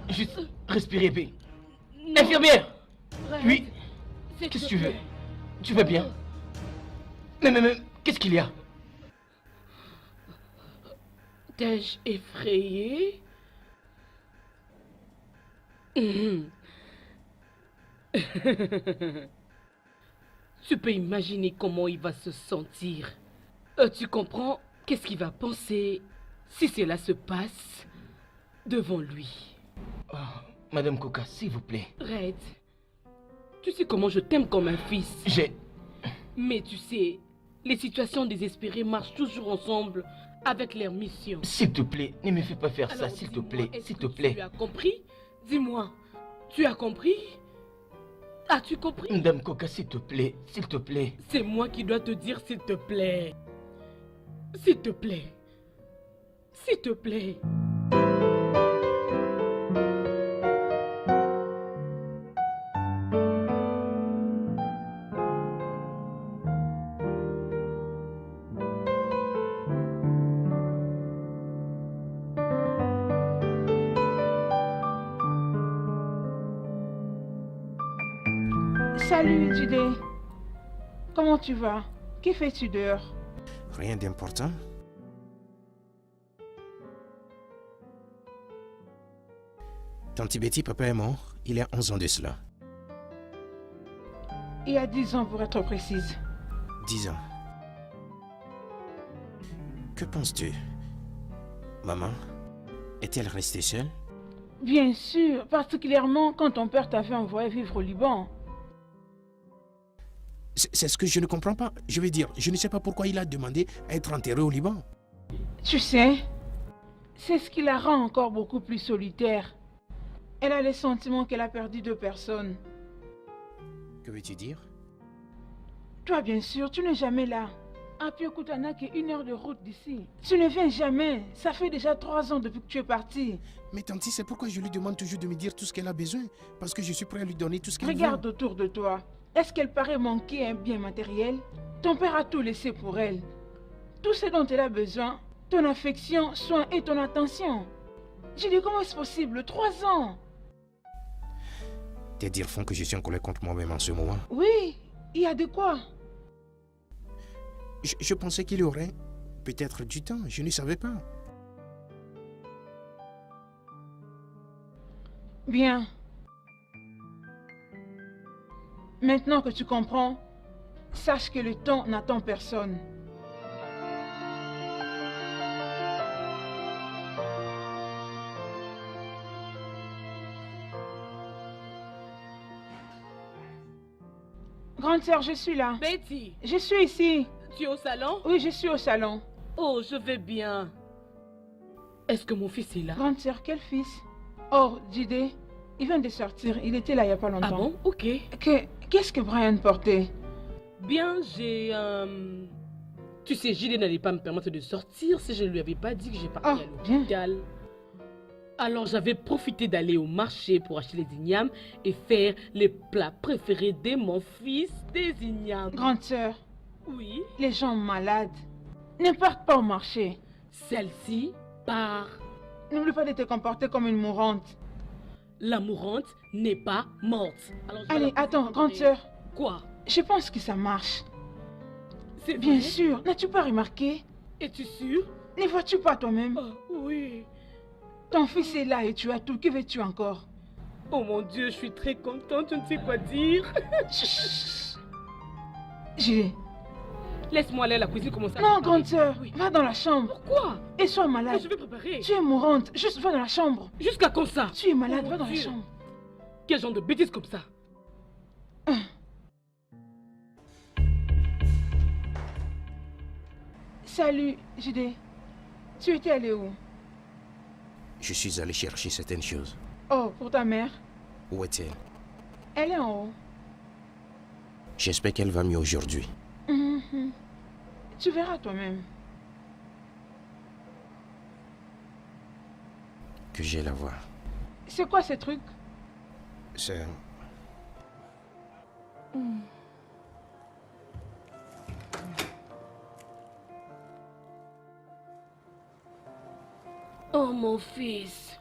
Juste respirez bien. Infirmière! Oui? Qu'est-ce que tu veux? Tu vas bien? Mais, qu'est-ce qu'il y a? T'ai-je effrayé? Tu peux imaginer comment il va se sentir. Tu comprends? Qu'est-ce qu'il va penser si cela se passe devant lui? Oh, Madame Coca, s'il vous plaît. Red, tu sais comment je t'aime comme un fils. Mais tu sais, les situations désespérées marchent toujours ensemble avec leur mission. S'il te plaît, ne me fais pas faire ça, Alors, s'il te dis-moi, plaît, est-ce s'il que te plaît. Tu as compris? Dis-moi, tu as compris? As-tu compris? Madame Coca, s'il te plaît, s'il te plaît. C'est moi qui dois te dire s'il te plaît. S'il te plaît. S'il te plaît. Salut, Chide. Comment tu vas? Que fais-tu dehors? Rien d'important. Tanti Betty, papa est mort. Il y a 11 ans de cela. Il y a 10 ans pour être précise. 10 ans. Que penses-tu? Maman, est-elle restée seule? Bien sûr, particulièrement quand ton père t'a fait envoyer vivre au Liban. C'est ce que je ne comprends pas. Je veux dire, je ne sais pas pourquoi il a demandé à être enterré au Liban. Tu sais, c'est ce qui la rend encore beaucoup plus solitaire. Elle a le sentiment qu'elle a perdu 2 personnes. Que veux-tu dire? Toi, bien sûr, tu n'es jamais là. Apiokouta n'a qu'1 heure de route d'ici. Tu ne viens jamais. Ça fait déjà 3 ans depuis que tu es parti. Mais Tanti, c'est pourquoi je lui demande toujours de me dire tout ce qu'elle a besoin. Parce que je suis prêt à lui donner tout ce qu'elle veut. Regarde autour de toi. Est-ce qu'elle paraît manquer un bien matériel? Ton père a tout laissé pour elle. Tout ce dont elle a besoin, ton affection, soin et ton attention. J'ai dit, comment est-ce possible? 3 ans. Tes dires font que je suis en colère contre moi-même en ce moment. Oui, il y a de quoi. Je pensais qu'il y aurait peut-être du temps. Je ne savais pas. Bien. Maintenant que tu comprends, sache que le temps n'attend personne. Grande sœur, je suis là. Betty, Je suis ici. tu es au salon? Oui, je suis au salon. Oh, je vais bien. Est-ce que mon fils est là? Grande sœur, quel fils? Oh, Jide, il vient de sortir. Il était là il n'y a pas longtemps. Ah bon? Ok. Qu'est-ce que Brian portait? Bien, j'ai... Tu sais, Gilles n'allait pas me permettre de sortir si je ne lui avais pas dit que j'ai parti à l'hôpital. Alors j'avais profité d'aller au marché pour acheter les ignames et faire les plats préférés de mon fils, des ignames. Grande sœur. Oui? Les gens malades ne partent pas au marché. Celle-ci part. N'oublie pas de te comporter comme une mourante. La mourante n'est pas morte. Alors, allez, attends, grande sœur. Quoi? Je pense que ça marche. C'est bien vrai? sûr. N'as-tu pas remarqué? Es-tu sûre? Ne vois-tu pas toi-même? Oh, oui. Ton fils est là et tu as tout. Que veux-tu encore? Oh mon Dieu, je suis très contente. Je ne sais quoi dire. J'ai... Laisse-moi aller à la cuisine commencer à... Non, grande sœur. Oui. Va dans la chambre. Pourquoi? Et sois malade. Mais je vais préparer. Tu es mourante. Juste va dans la chambre. Jusqu'à quand ça? Tu es malade. Va dans la chambre. Quel genre de bêtises comme ça? Salut, Jide. Tu étais allé où? Je suis allé chercher certaines choses. Oh, pour ta mère? Où est-elle? Elle est en haut. J'espère qu'elle va mieux aujourd'hui. Tu verras toi-même. Que j'ai la voir. C'est quoi ces trucs? C'est... Oh mon fils,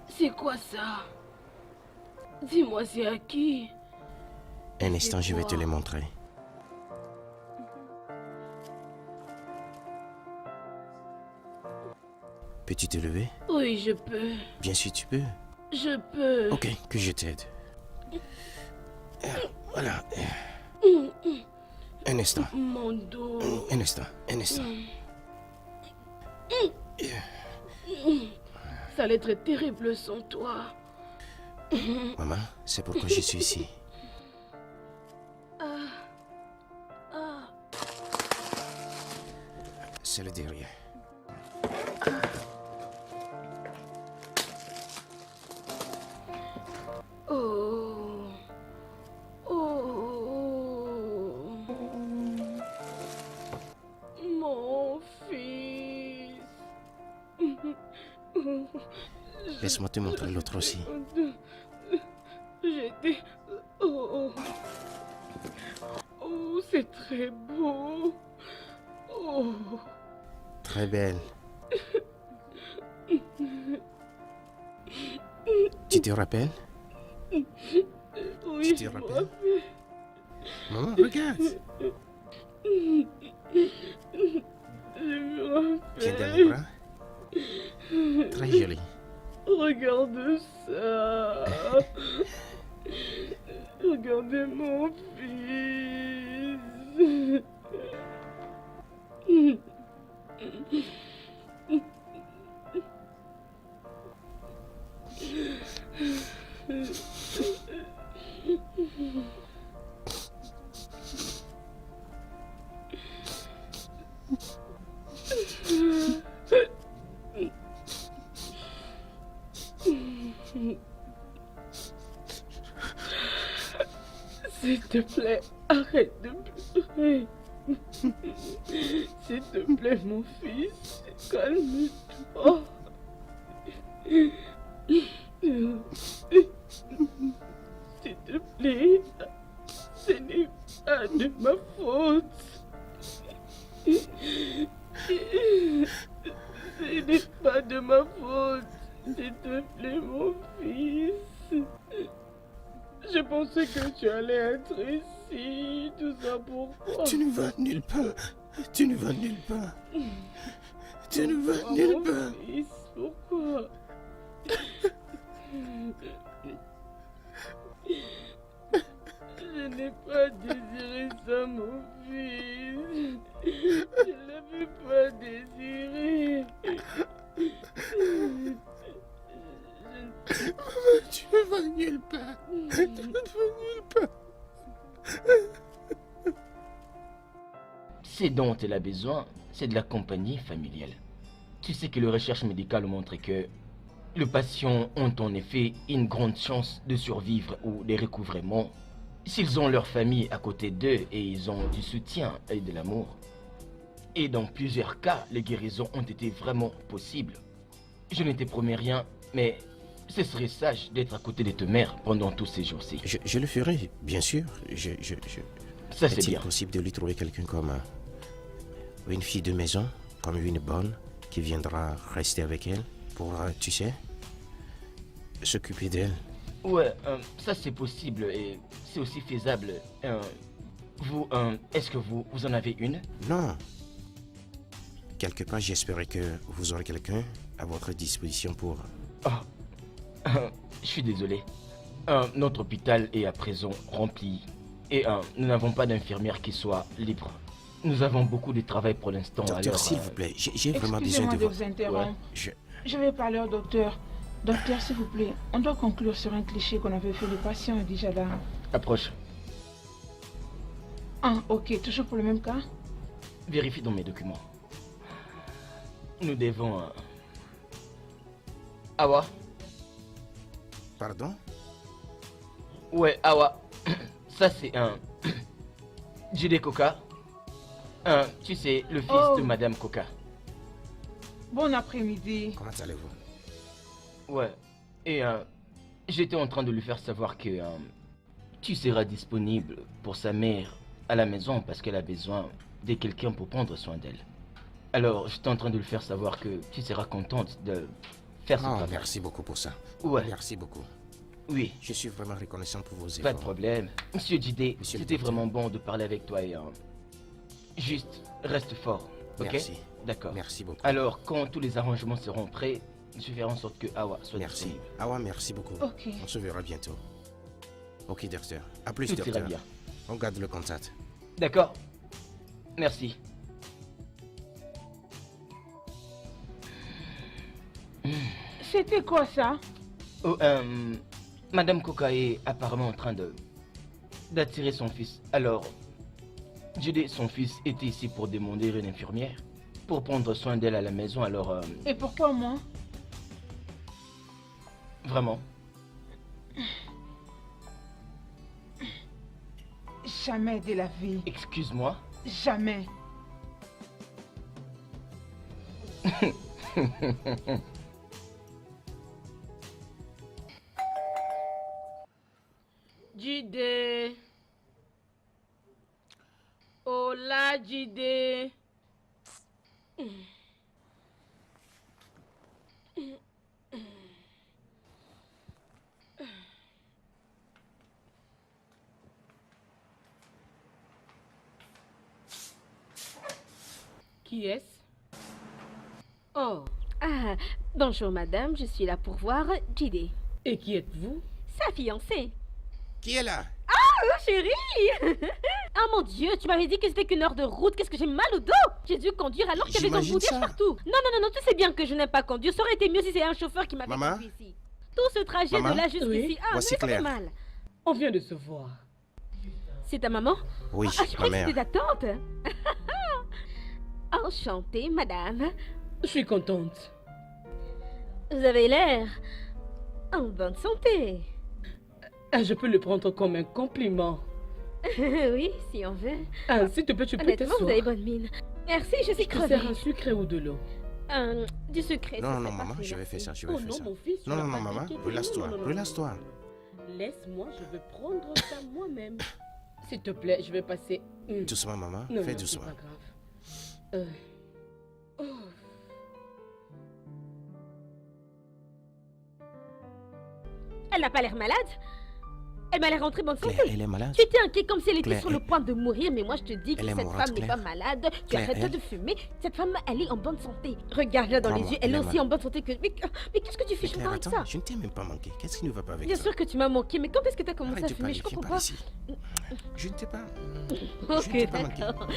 c'est quoi ça? Dis-moi c'est à qui? Un instant, je vais te les montrer. Peux-tu te lever? Oui, je peux. Bien sûr, tu peux. Je peux. Ok, que je t'aide. Voilà. Un instant. Mon dos. Un instant, un instant. Ça allait être terrible sans toi. Maman, c'est pourquoi je suis ici. C'est le derrière. Oh. Oh. Mon fils. Laisse-moi te montrer l'autre aussi. J'étais... Oh, oh, c'est très beau. Oh. Très belle. Tu te rappelles? Oui, Tu te rappelles? Maman, regarde. Viens dans mes bras. Très joli. Regarde ça. Regardez mon fils. S'il te plaît, arrête de pleurer. S'il te plaît, mon fils, calme-toi. S'il te plaît, ce n'est pas de ma faute. Ce n'est pas de ma faute. S'il te plaît, mon fils. Je pensais que tu allais être ici. Tout ça pourquoi? Tu ne vas nulle part. Tu ne vas nulle part. Tu ne vas nulle part. Mon fils, pourquoi? Je n'ai pas désiré ça, mon fils. Je ne l'avais pas désiré. Maman, tu ne vas nulle part. Tu ne vas nulle part. Ce dont elle a besoin, c'est de la compagnie familiale. Tu sais que les recherches médicales ont montré que les patients ont en effet une grande chance de survivre ou de recouvrement s'ils ont leur famille à côté d'eux et ils ont du soutien et de l'amour. Et dans plusieurs cas, les guérisons ont été vraiment possibles. Je ne te promets rien, mais ce serait sage d'être à côté de ta mère pendant tous ces jours-ci. Je le ferai, bien sûr. Ça, c'est Est-il bien. possible de lui trouver quelqu'un comme une fille de maison, comme une bonne, qui viendra rester avec elle pour, tu sais, s'occuper d'elle? Ouais, ça c'est possible et c'est aussi faisable. Vous, est-ce que vous en avez une? Non. Quelque part, j'espérais que vous aurez quelqu'un à votre disposition pour... Je suis désolé. Notre hôpital est à présent rempli et nous n'avons pas d'infirmière qui soit libre. Nous avons beaucoup de travail pour l'instant. Docteur, alors, s'il vous plaît, j'ai vraiment besoin Excusez-moi de de vous... vous interrompre. Je- Je vais parler au docteur. Docteur, s'il vous plaît, on doit conclure sur un cliché qu'on avait fait le patient et déjà là. Approche. Ah, ok, toujours pour le même cas? Vérifie dans mes documents. Nous devons... Awa? Pardon? Ouais, Awa. Ça c'est un... Jide Koka. Tu sais, le fils de Madame Koka. Bon après-midi. Comment allez-vous? Ouais. Et j'étais en train de lui faire savoir que tu seras disponible pour sa mère à la maison parce qu'elle a besoin de quelqu'un pour prendre soin d'elle. Alors, j'étais en train de lui faire savoir que tu seras contente de faire ce travail. Merci beaucoup pour ça. Ouais. Merci beaucoup. Oui. Je suis vraiment reconnaissant pour vos efforts. Pas de problème. Monsieur Jide, Monsieur le c'était docteur. vraiment bon de parler avec toi et juste reste fort. Ok? Merci. D'accord. Merci beaucoup. Alors, quand tous les arrangements seront prêts, je ferai en sorte que Awa soit Merci. disponible. Awa, merci beaucoup. Ok. On se verra bientôt. Ok, docteur. À plus, Tout ira docteur. bien. On garde le contact. D'accord. Merci. C'était quoi ça? Oh, Madame Koka est apparemment en train d'attirer son fils. Alors, Jide, son fils, était ici pour demander une infirmière pour prendre soin d'elle à la maison. Alors, Et pourquoi moi? vraiment. Jamais de la vie. Excuse-moi. Jamais. Jide. Hola, Jide. Qui est-ce? Oh, Ah, bonjour madame, je suis là pour voir Jide. et qui êtes-vous? Sa fiancée. Qui est là? Oh chérie. Ah mon Dieu, tu m'avais dit que c'était qu'une heure de route, qu'est-ce que j'ai mal au dos. J'ai dû conduire alors qu'il y avait des J'imagine embouteillages ça. partout. Non, tu sais bien que je n'aime pas conduire, ça aurait été mieux si c'était un chauffeur qui m'avait Maman? conduit ici. Tout ce trajet Maman? de là jusqu'ici, Oui. ah, Voici mais ça fait Claire. mal. On vient de se voir. C'est ta maman? Oui, Ah, je ma croyais que mère. c'était ta tante. Enchantée, madame. Je suis contente. Vous avez l'air en bonne santé. Ah, je peux le prendre comme un compliment. Oui, si on veut. Ah, s'il te plaît, tu peux Honnêtement, vous t'asseoir. avez bonne mine. Merci, je suis Je te sers crevée. un sucré ou de l'eau? Du sucré. Non, ça non, serait maman, parfait, je vais merci. faire ça, je vais Oh faire non, ça. mon fils. tu Non, vas non, non, pas maman, t'inquiéter. relâche-toi, Non, non, non, non. relâche-toi. Laisse-moi, je vais prendre ça moi-même. S'il te plaît, je vais passer. Doucement, maman, Non, fais non, doucement. c'est pas grave. Oh. Elle n'a pas l'air malade. Elle m'a l'air en très bonne santé. Claire, elle est malade. Tu étais inquiet comme si elle était Claire, sur le point de mourir, mais moi je te dis que elle est cette mourante, femme n'est Claire. pas malade. Tu Claire, arrêtes elle- de fumer. Cette femme, elle est en bonne santé. Regarde-la dans les Crois-moi, yeux, elle elle est est aussi malade. en bonne santé que. Mais qu'est-ce que tu fais Mais Je Claire, comprends avec attends, ça. je ne t'ai même pas manqué. Qu'est-ce qui ne va pas avec Bien toi? sûr que tu m'as manqué, mais quand est-ce que tu as commencé Arrête à de fumer parler, Je viens comprends par pas. ici. Je ne t'ai pas... je Ok, ne t'ai pas manqué. d'accord.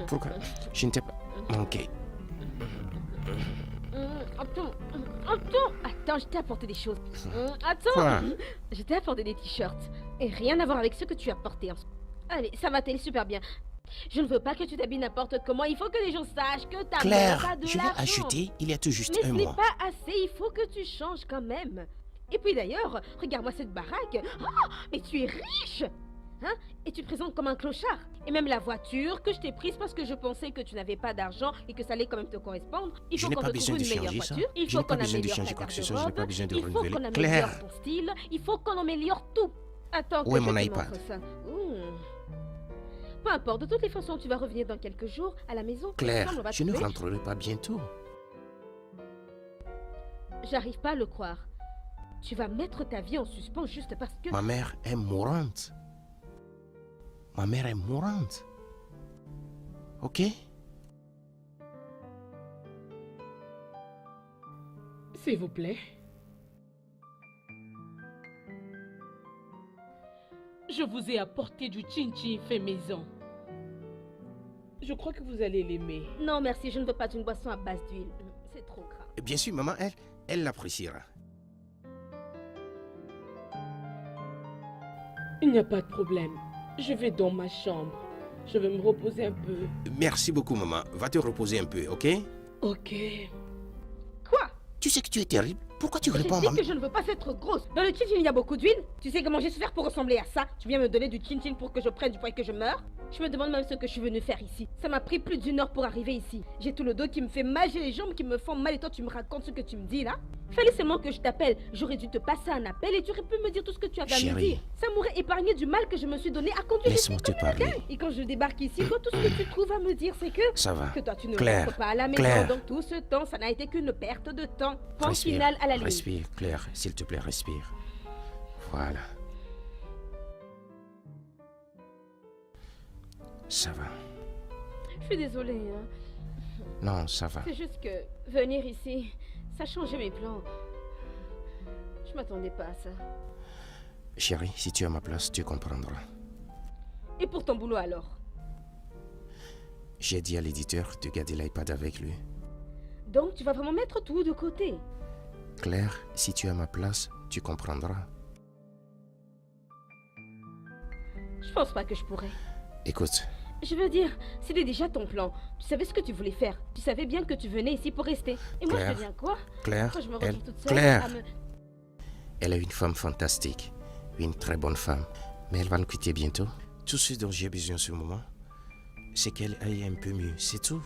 Pourquoi? Je ne t'ai pas manqué. Attends, je t'ai apporté des choses. Attends, Quoi? je t'ai apporté des t-shirts. Et rien à voir avec ce que tu as porté. Allez, ça va t'aller super bien. Je ne veux pas que tu t'habilles n'importe comment. Il faut que les gens sachent que ta mère Claire, a de je l'ai l'argent. acheté il y a tout juste Mais ce un n'est mois. pas assez. Il faut que tu changes quand même. Et puis d'ailleurs, regarde-moi cette baraque. Oh, mais tu es riche, hein? Et tu te présentes comme un clochard. Et même la voiture que je t'ai prise parce que je pensais que tu n'avais pas d'argent et que ça allait quand même te correspondre. Il Je faut n'ai qu'on pas te besoin trouve de une meilleure changer ça. voiture. Il Je faut n'ai pas qu'on besoin de améliore changer ta quoi que ce soit. Je n'ai pas garde-robe. besoin de Il faut renouveler. qu'on améliore Claire, ton style. Il faut qu'on améliore tout. Attends que Où est je mon te iPad? montre ça. Peu importe, de toutes les façons, tu vas revenir dans quelques jours à la maison. Claire, Ensemble, on va je ne trouver. rentrerai pas bientôt. J'arrive pas à le croire. Tu vas mettre ta vie en suspens juste parce que... Ma mère est mourante. Ma mère est mourante. Ok? S'il vous plaît. Je vous ai apporté du chin-chin fait maison. Je crois que vous allez l'aimer. Non, merci, je ne veux pas d'une boisson à base d'huile. C'est trop gras. Et bien sûr, maman, elle l'appréciera. Il n'y a pas de problème. Je vais dans ma chambre. Je vais me reposer un peu. Merci beaucoup, maman. Va te reposer un peu, ok? Ok. Quoi? Tu sais que tu es terrible. Pourquoi tu J'ai réponds à dit maman? que je ne veux pas être grosse. Dans le chin-chin, il y a beaucoup d'huile. Tu sais comment j'ai souffert pour ressembler à ça? Tu viens me donner du chin-chin pour que je prenne du poids et que je meure? Je me demande même ce que je suis venue faire ici. Ça m'a pris plus d'1 heure pour arriver ici. J'ai tout le dos qui me fait mal, j'ai les jambes qui me font mal et toi tu me racontes ce que tu me dis là? Fallait seulement que je t'appelle. J'aurais dû te passer un appel et tu aurais pu me dire tout ce que tu avais à me Chérie. dire. Ça m'aurait épargné du mal que je me suis donné à conduire ici Laisse-moi te comme une parler. dingue. Et quand je débarque ici, toi tout ce que tu trouves à me dire c'est que... Ça va. Que toi tu ne Claire, rentres pas à la maison. Claire. Donc tout ce temps, ça n'a été qu'une perte de temps. Point Respire, final à la ligne. respire, Claire, s'il te plaît, respire. Voilà. Ça va. Je suis désolée, hein. Non, ça va. C'est juste que venir ici, ça a changé mes plans. Je m'attendais pas à ça. Chérie, si tu es à ma place, tu comprendras. Et pour ton boulot alors? J'ai dit à l'éditeur de garder l'iPad avec lui. Donc tu vas vraiment mettre tout de côté? Claire, si tu es à ma place, tu comprendras. Je pense pas que je pourrais. Écoute, Je veux dire, c'était déjà ton plan. Tu savais ce que tu voulais faire. Tu savais bien que tu venais ici pour rester. Et moi, je Claire, deviens quoi? Claire, Quand je me elle, retrouve toute seule Claire, à me... elle est une femme fantastique, une très bonne femme, mais elle va nous quitter bientôt. Tout ce dont j'ai besoin en ce moment, c'est qu'elle aille un peu mieux, c'est tout.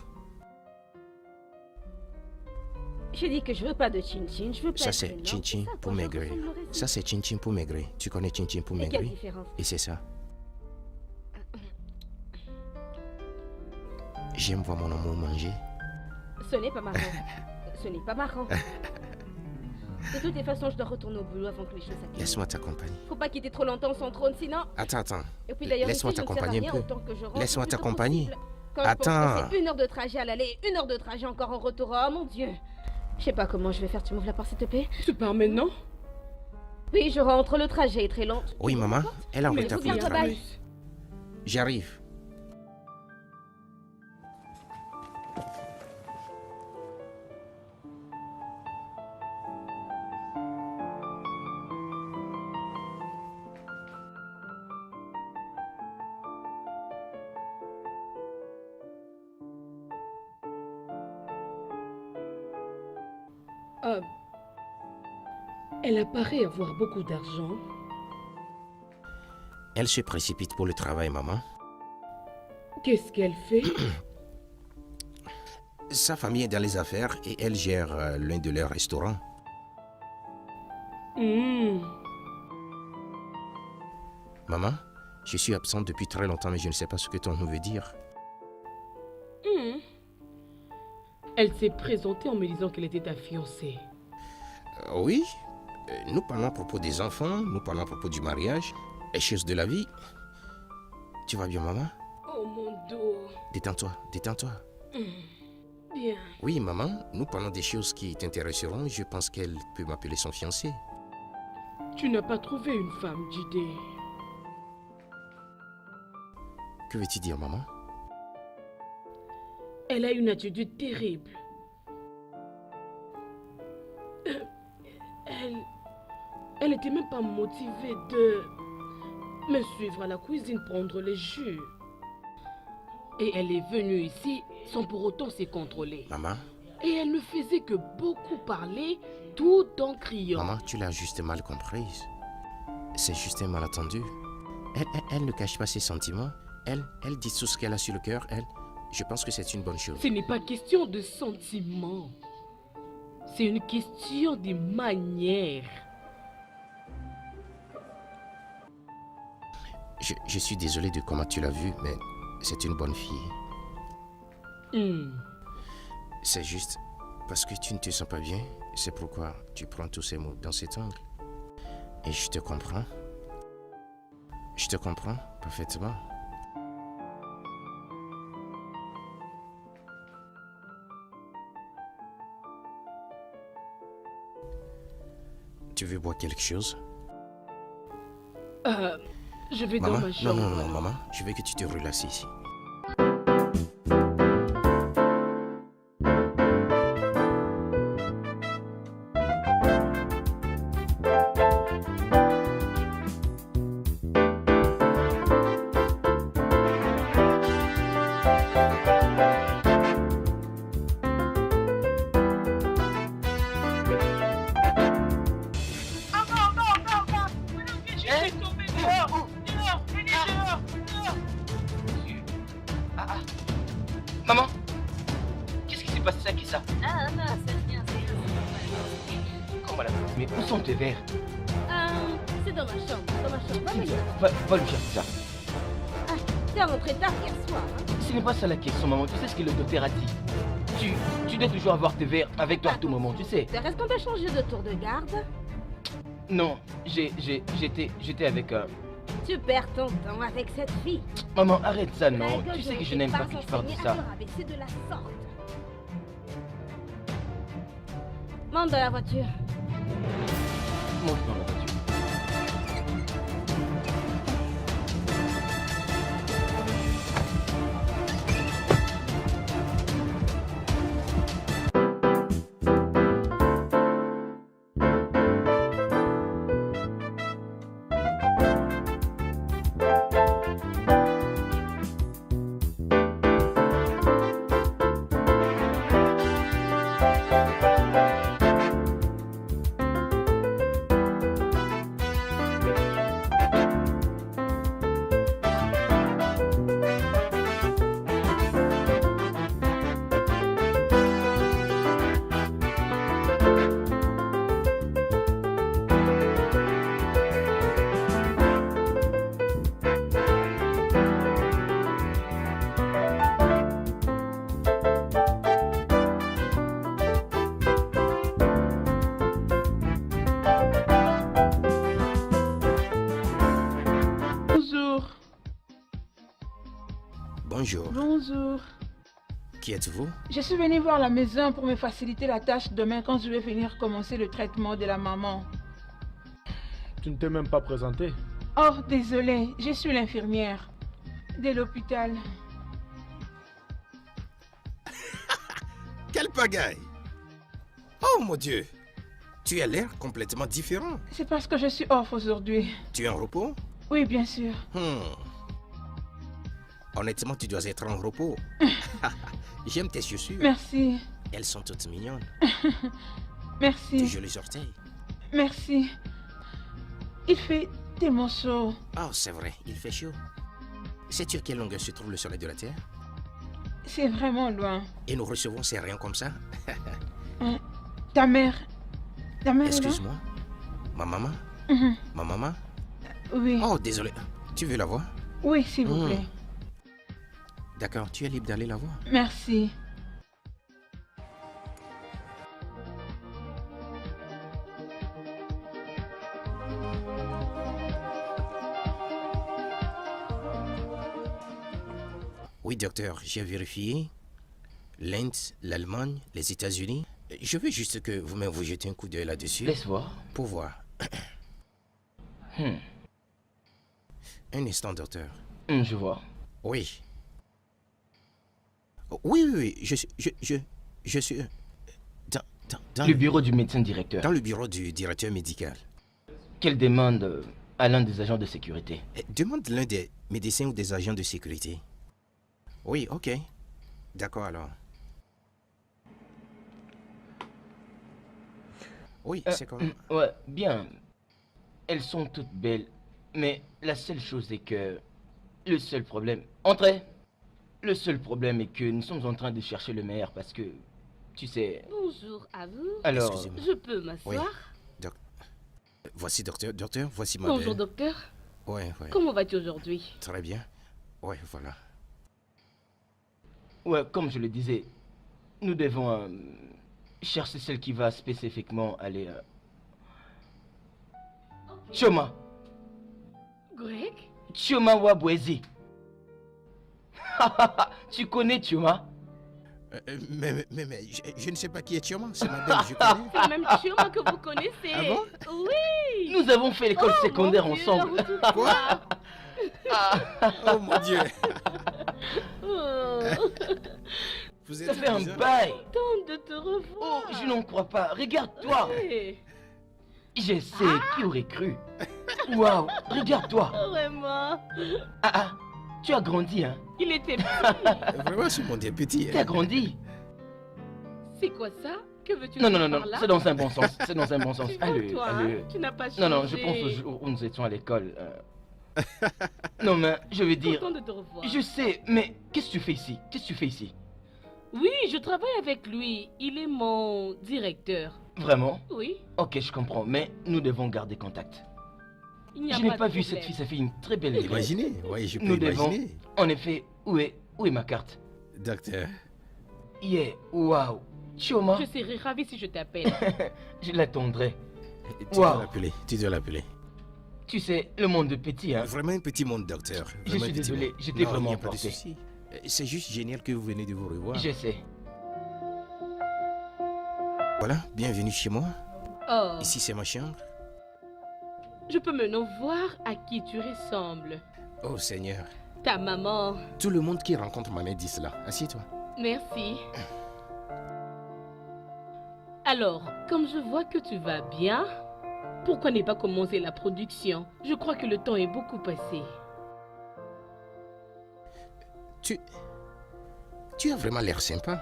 J'ai dit que je veux pas de chin-chin, je veux pas Ça être c'est énorme, chin-chin c'est ça, pour quand je maigrir. ressemblerai, c'est Ça c'est chin-chin pour maigrir. Tu connais chin-chin pour Et quelle maigrir? différence? Et c'est ça. J'aime voir mon amour manger. Ce n'est pas marrant. Ce n'est pas marrant. De toutes les façons, je dois retourner au boulot avant que les choses s'accumulent. Laisse-moi t'accompagner. Faut pas quitter trop longtemps son trône, sinon... Attends. Et puis d'ailleurs, Laisse-moi ici, je ne sers à t'accompagner un rien peu. autant que je rentre Laisse-moi le plus tôt t'accompagner. possible. Quand je pense que Attends. c'est 1 heure de trajet à l'aller, 1 heure de trajet encore en retour. Oh mon Dieu. Je sais pas comment je vais faire. Tu m'ouvres la porte, s'il te plaît? Tu pars maintenant? Oui, je rentre. Le trajet est très long. Oui, maman, elle a en Mais retard faut pour le bien travail. travailler. J'arrive. Elle apparaît avoir beaucoup d'argent. Elle se précipite pour le travail, maman. Qu'est-ce qu'elle fait? Sa famille est dans les affaires et elle gère l'un de leurs restaurants. Maman, je suis absente depuis très longtemps, mais je ne sais pas ce que ton nom veut dire. Elle s'est présentée en me disant qu'elle était ta fiancée. Oui, nous parlons à propos des enfants, nous parlons à propos du mariage, les choses de la vie. Tu vas bien, maman? Oh mon dos. Détends-toi, détends-toi. Bien. Oui, maman, nous parlons des choses qui t'intéresseront. Je pense qu'elle peut m'appeler son fiancé. Tu n'as pas trouvé une femme, Jide. Que veux-tu dire, maman? Elle a une attitude terrible. Elle n'était même pas motivée de me suivre à la cuisine prendre les jus. Et elle est venue ici sans pour autant se contrôler. Maman? Et elle ne faisait que beaucoup parler tout en criant. Maman, tu l'as juste mal comprise. C'est juste un malentendu. Elle ne cache pas ses sentiments. Elle dit tout ce qu'elle a sur le cœur. Je pense que c'est une bonne chose. Ce n'est pas question de sentiments. C'est une question de manière. Je suis désolé de comment tu l'as vue, mais c'est une bonne fille. C'est juste parce que tu ne te sens pas bien. C'est pourquoi tu prends tous ces mots dans cet angle. Et je te comprends. Je te comprends parfaitement. Tu veux boire quelque chose? Je vais Maman? dans ma chambre. Non, maman. Je veux que tu te relaxes ici. Maman, qu'est-ce qui s'est passé ça, qui ça? Ah non, c'est rien, c'est rien. Comment la mais où sont tes verres? C'est dans ma chambre, Va me Va lui chercher ça. Ah, t'es rentré tard hier soir, hein? Ce n'est pas ça la question, maman. Tu sais ce que le docteur a dit. Tu dois toujours avoir tes verres avec toi à tout moment, tu sais. Est-ce qu'on t'a changé de tour de garde? Non, j'étais avec... Tu perds ton temps avec cette fille. Maman, arrête ça, non. Règle, Tu sais que je ne n'aime t'ai pas que tu parles de enseigné ça. à te rabaisser de la sorte. Monte dans la voiture. Monte dans la voiture. Bonjour. Bonjour. Qui êtes-vous? Je suis venue voir la maison pour me faciliter la tâche demain quand je vais venir commencer le traitement de la maman. Tu ne t'es même pas présenté. Oh, désolée, je suis l'infirmière de l'hôpital. Quelle pagaille! Oh mon Dieu! Tu as l'air complètement différent. C'est parce que je suis off aujourd'hui. Tu es en repos? Oui, bien sûr. Honnêtement, tu dois être en repos. J'aime tes chaussures. Merci. Elles sont toutes mignonnes. Merci. De jolis orteils. Merci. Il fait tellement chaud. Oh, c'est vrai, il fait chaud. Sais-tu à quelle longueur se trouve le soleil de la Terre? C'est vraiment loin. Et nous recevons ces rayons comme ça? Ta mère est là? Excuse-moi. Ma maman? Ma maman? Oui. Oh, désolé. Tu veux la voir? Oui, s'il vous plaît. D'accord, tu es libre d'aller la voir. Merci. Oui, docteur, j'ai vérifié. L'Inde, l'Allemagne, les États-Unis. Je veux juste que vous-même vous jetez un coup d'œil là-dessus. Laisse voir. Pour voir. Un instant, docteur. Je vois. Oui. Oui, je suis dans Le bureau du médecin directeur. Dans le bureau du directeur médical. Quelle demande à l'un des agents de sécurité? Demande l'un des médecins ou des agents de sécurité. Oui, ok. D'accord alors. Oui, c'est comme... Ouais, bien. Elles sont toutes belles. Mais la seule chose est que... Le seul problème... Entrez! Le seul problème est que nous sommes en train de chercher le meilleur parce que... Tu sais... Bonjour à vous. Alors... Excusez-moi. Je peux m'asseoir? Voici docteur, voici ma Bonjour belle. docteur. Ouais. Comment vas-tu aujourd'hui? Très bien. Ouais, voilà. Ouais, comme je le disais, nous devons chercher celle qui va spécifiquement aller... Chioma! Greg? Chioma Wabwezi. Tu connais Chioma? Mais je ne sais pas qui est Chioma, c'est ma belle, je connais. C'est même Chioma que vous connaissez. Ah bon? Oui. Nous avons fait l'école secondaire mon Dieu, ensemble. la route Quoi? Oh mon Dieu. Vous êtes Ça fait un bizarre. bail. Content de te revoir. Oh, je n'en crois pas. Regarde-toi. Hey, Je sais, qui aurait cru? Waouh, regarde-toi. vraiment. Tu as grandi, hein? Il était petit. Vraiment, ce monde est petit. Tu as grandi. C'est quoi ça? Que veux-tu Non, dire non, non, par non, là? c'est dans un bon sens. C'est dans un bon sens. Tu vois, Allez, toi, allez. hein, tu n'as pas changé. Non, non, je pense au jour où nous étions à l'école. Non, mais je veux dire... Content de te revoir. Je sais, mais qu'est-ce que tu fais ici? Qu'est-ce que tu fais ici? Oui, je travaille avec lui. Il est mon directeur. Vraiment? Oui. Ok, je comprends, mais nous devons garder contact. Il n'y a Je n'ai de pas vu problème. cette fille, ça fait une très belle école. Imaginez, oui, je peux Nous devons... imaginer. En effet, où est ma carte? Docteur. Yeah, waouh. Chioma, Je serais ravie si je t'appelle. je l'attendrai. Tu Wow. dois l'appeler, tu dois l'appeler. Tu sais, le monde est petit, hein. Vraiment un petit monde, docteur. Je Vraiment suis un petit désolé, monde. j'étais Non, vraiment il n'y a pas de emporté. souci. C'est juste génial que vous venez de vous revoir. Je sais. Voilà, bienvenue chez moi. Oh, Ici, c'est ma chambre. je peux maintenant voir à qui tu ressembles. Oh Seigneur. Ta maman. Tout le monde qui rencontre ma mère dit cela. Assieds-toi. Merci. Alors, comme je vois que tu vas bien, pourquoi ne pas commencer la production? Je crois que le temps est beaucoup passé. Tu as vraiment l'air sympa.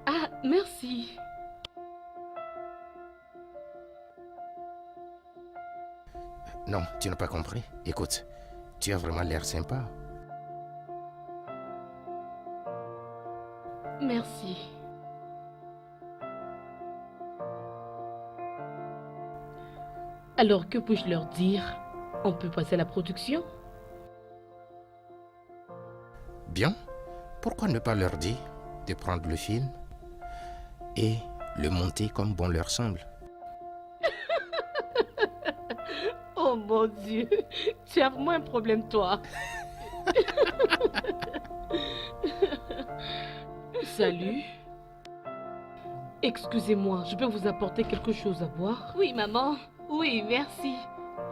Ah, merci. Non, tu n'as pas compris. Écoute, tu as vraiment l'air sympa. Merci. Alors, que puis-je leur dire? On peut passer à la production? Bien. Pourquoi ne pas leur dire de prendre le film et le monter comme bon leur semble? Oh mon Dieu, tu as vraiment un problème, toi. Salut. Excusez-moi, je peux vous apporter quelque chose à boire? Oui, maman. Oui, merci.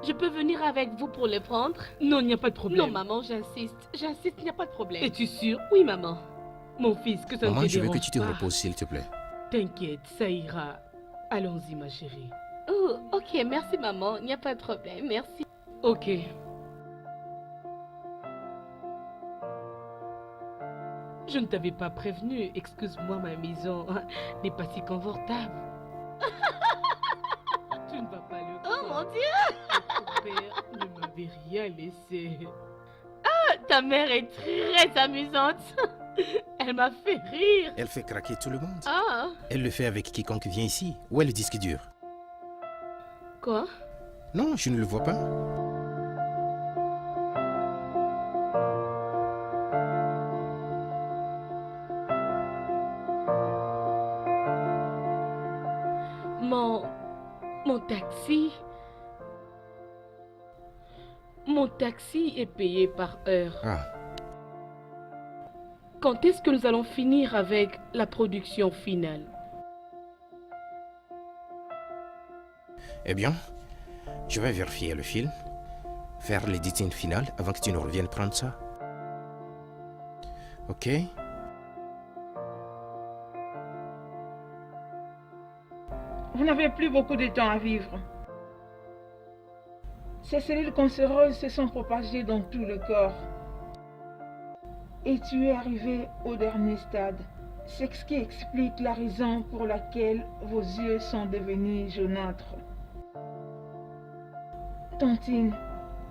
Je peux venir avec vous pour les prendre? Non, il n'y a pas de problème. Non, maman, j'insiste. J'insiste, il n'y a pas de problème. Es-tu sûre? Oui, maman. Mon fils, que ça ne Maman, te je veux dérange que tu te pas. reposes, s'il te plaît. T'inquiète, ça ira. Allons-y, ma chérie. Oh, ok, merci, maman. Il n'y a pas de problème, merci. Ok. Je ne t'avais pas prévenu. Excuse-moi, ma maison n'est pas si confortable. Tu ne vas pas le croire. Oh mon Dieu! Ton père ne n'avais rien laissé. Ah, ta mère est très amusante. Elle m'a fait rire. Elle fait craquer tout le monde. Ah, Elle le fait avec quiconque vient ici. Où est le disque dur? quoi? Non, je ne le vois pas. Mon taxi... Mon taxi est payé par heure. Ah, Quand est-ce que nous allons finir avec la production finale? eh bien, je vais vérifier le film, faire l'éditing final avant que tu ne reviennes prendre ça. Ok? Vous n'avez plus beaucoup de temps à vivre. Ces cellules cancéreuses se sont propagées dans tout le corps. Et tu es arrivé au dernier stade. C'est ce qui explique la raison pour laquelle vos yeux sont devenus jaunâtres. Tantine,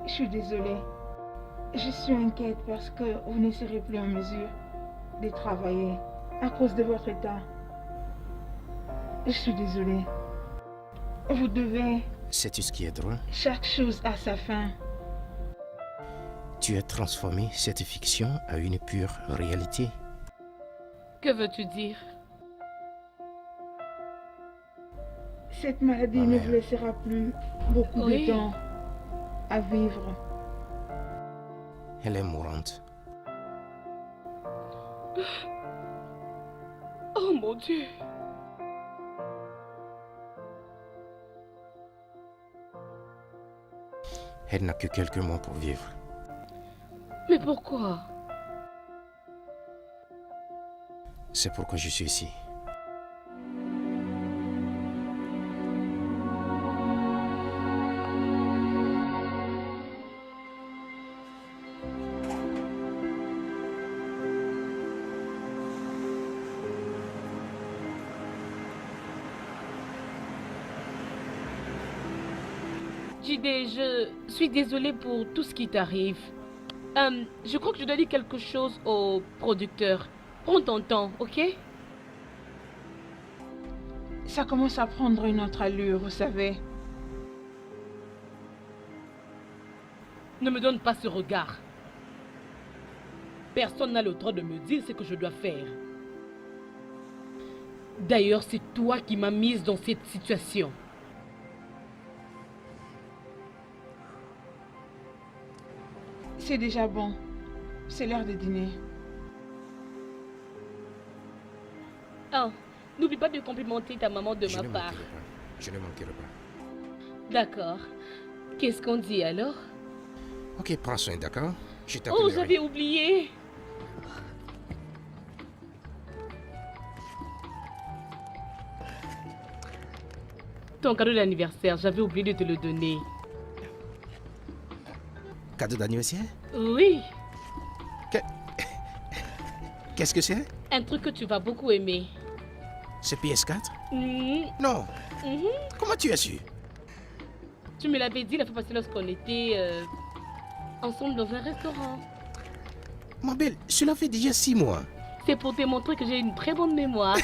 je suis désolée. Je suis inquiète parce que vous ne serez plus en mesure de travailler à cause de votre état. Je suis désolée. Vous devez... Sais-tu ce qui est drôle? Chaque chose a sa fin. Tu as transformé cette fiction à une pure réalité. Que veux-tu dire? Cette maladie ne vous laissera plus beaucoup Oui. de temps à vivre. Elle est mourante. Oh mon Dieu! Elle n'a que quelques mois pour vivre. Mais pourquoi? C'est pourquoi je suis ici. Jide, je suis désolée pour tout ce qui t'arrive. Je crois que je dois dire quelque chose au producteur. Prends ton temps, ok? Ça commence à prendre une autre allure, vous savez. Ne me donne pas ce regard. Personne n'a le droit de me dire ce que je dois faire. D'ailleurs, c'est toi qui m'as mise dans cette situation. C'est déjà bon. C'est l'heure de dîner. Oh, n'oublie pas de complimenter ta maman de Je ma ne part. manquerai pas. Je ne manquerai pas. D'accord. Qu'est-ce qu'on dit alors? Ok, prends soin, d'accord? Je Oh, t'appellerai. j'avais oublié. Ton cadeau d'anniversaire, j'avais oublié de te le donner. Cadeau d'anniversaire? Oui, Qu'est-ce que c'est? un truc que tu vas beaucoup aimer. C'est PS4? Mhm, Non. mhm. Comment tu as su? Tu me l'avais dit la fois passée lorsqu'on était ensemble dans un restaurant. Ma belle, cela fait déjà 6 mois. C'est pour te montrer que j'ai une très bonne mémoire.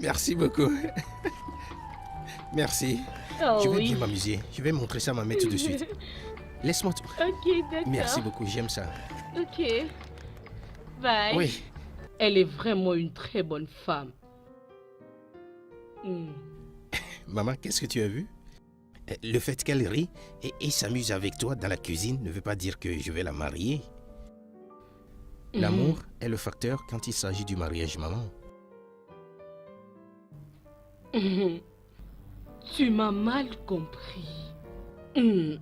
Merci beaucoup. Merci. Oh Je vais oui. bien m'amuser. Je vais montrer ça à ma mère tout de suite. Laisse-moi tout. Ok, d'accord. Merci beaucoup, j'aime ça. Ok. Bye. Oui. Elle est vraiment une très bonne femme. Hmm. Maman, qu'est-ce que tu as vu? Le fait qu'elle rit et s'amuse avec toi dans la cuisine ne veut pas dire que je vais la marier. L'amour est le facteur quand il s'agit du mariage, maman. Mhm. Tu m'as mal compris. Hmm.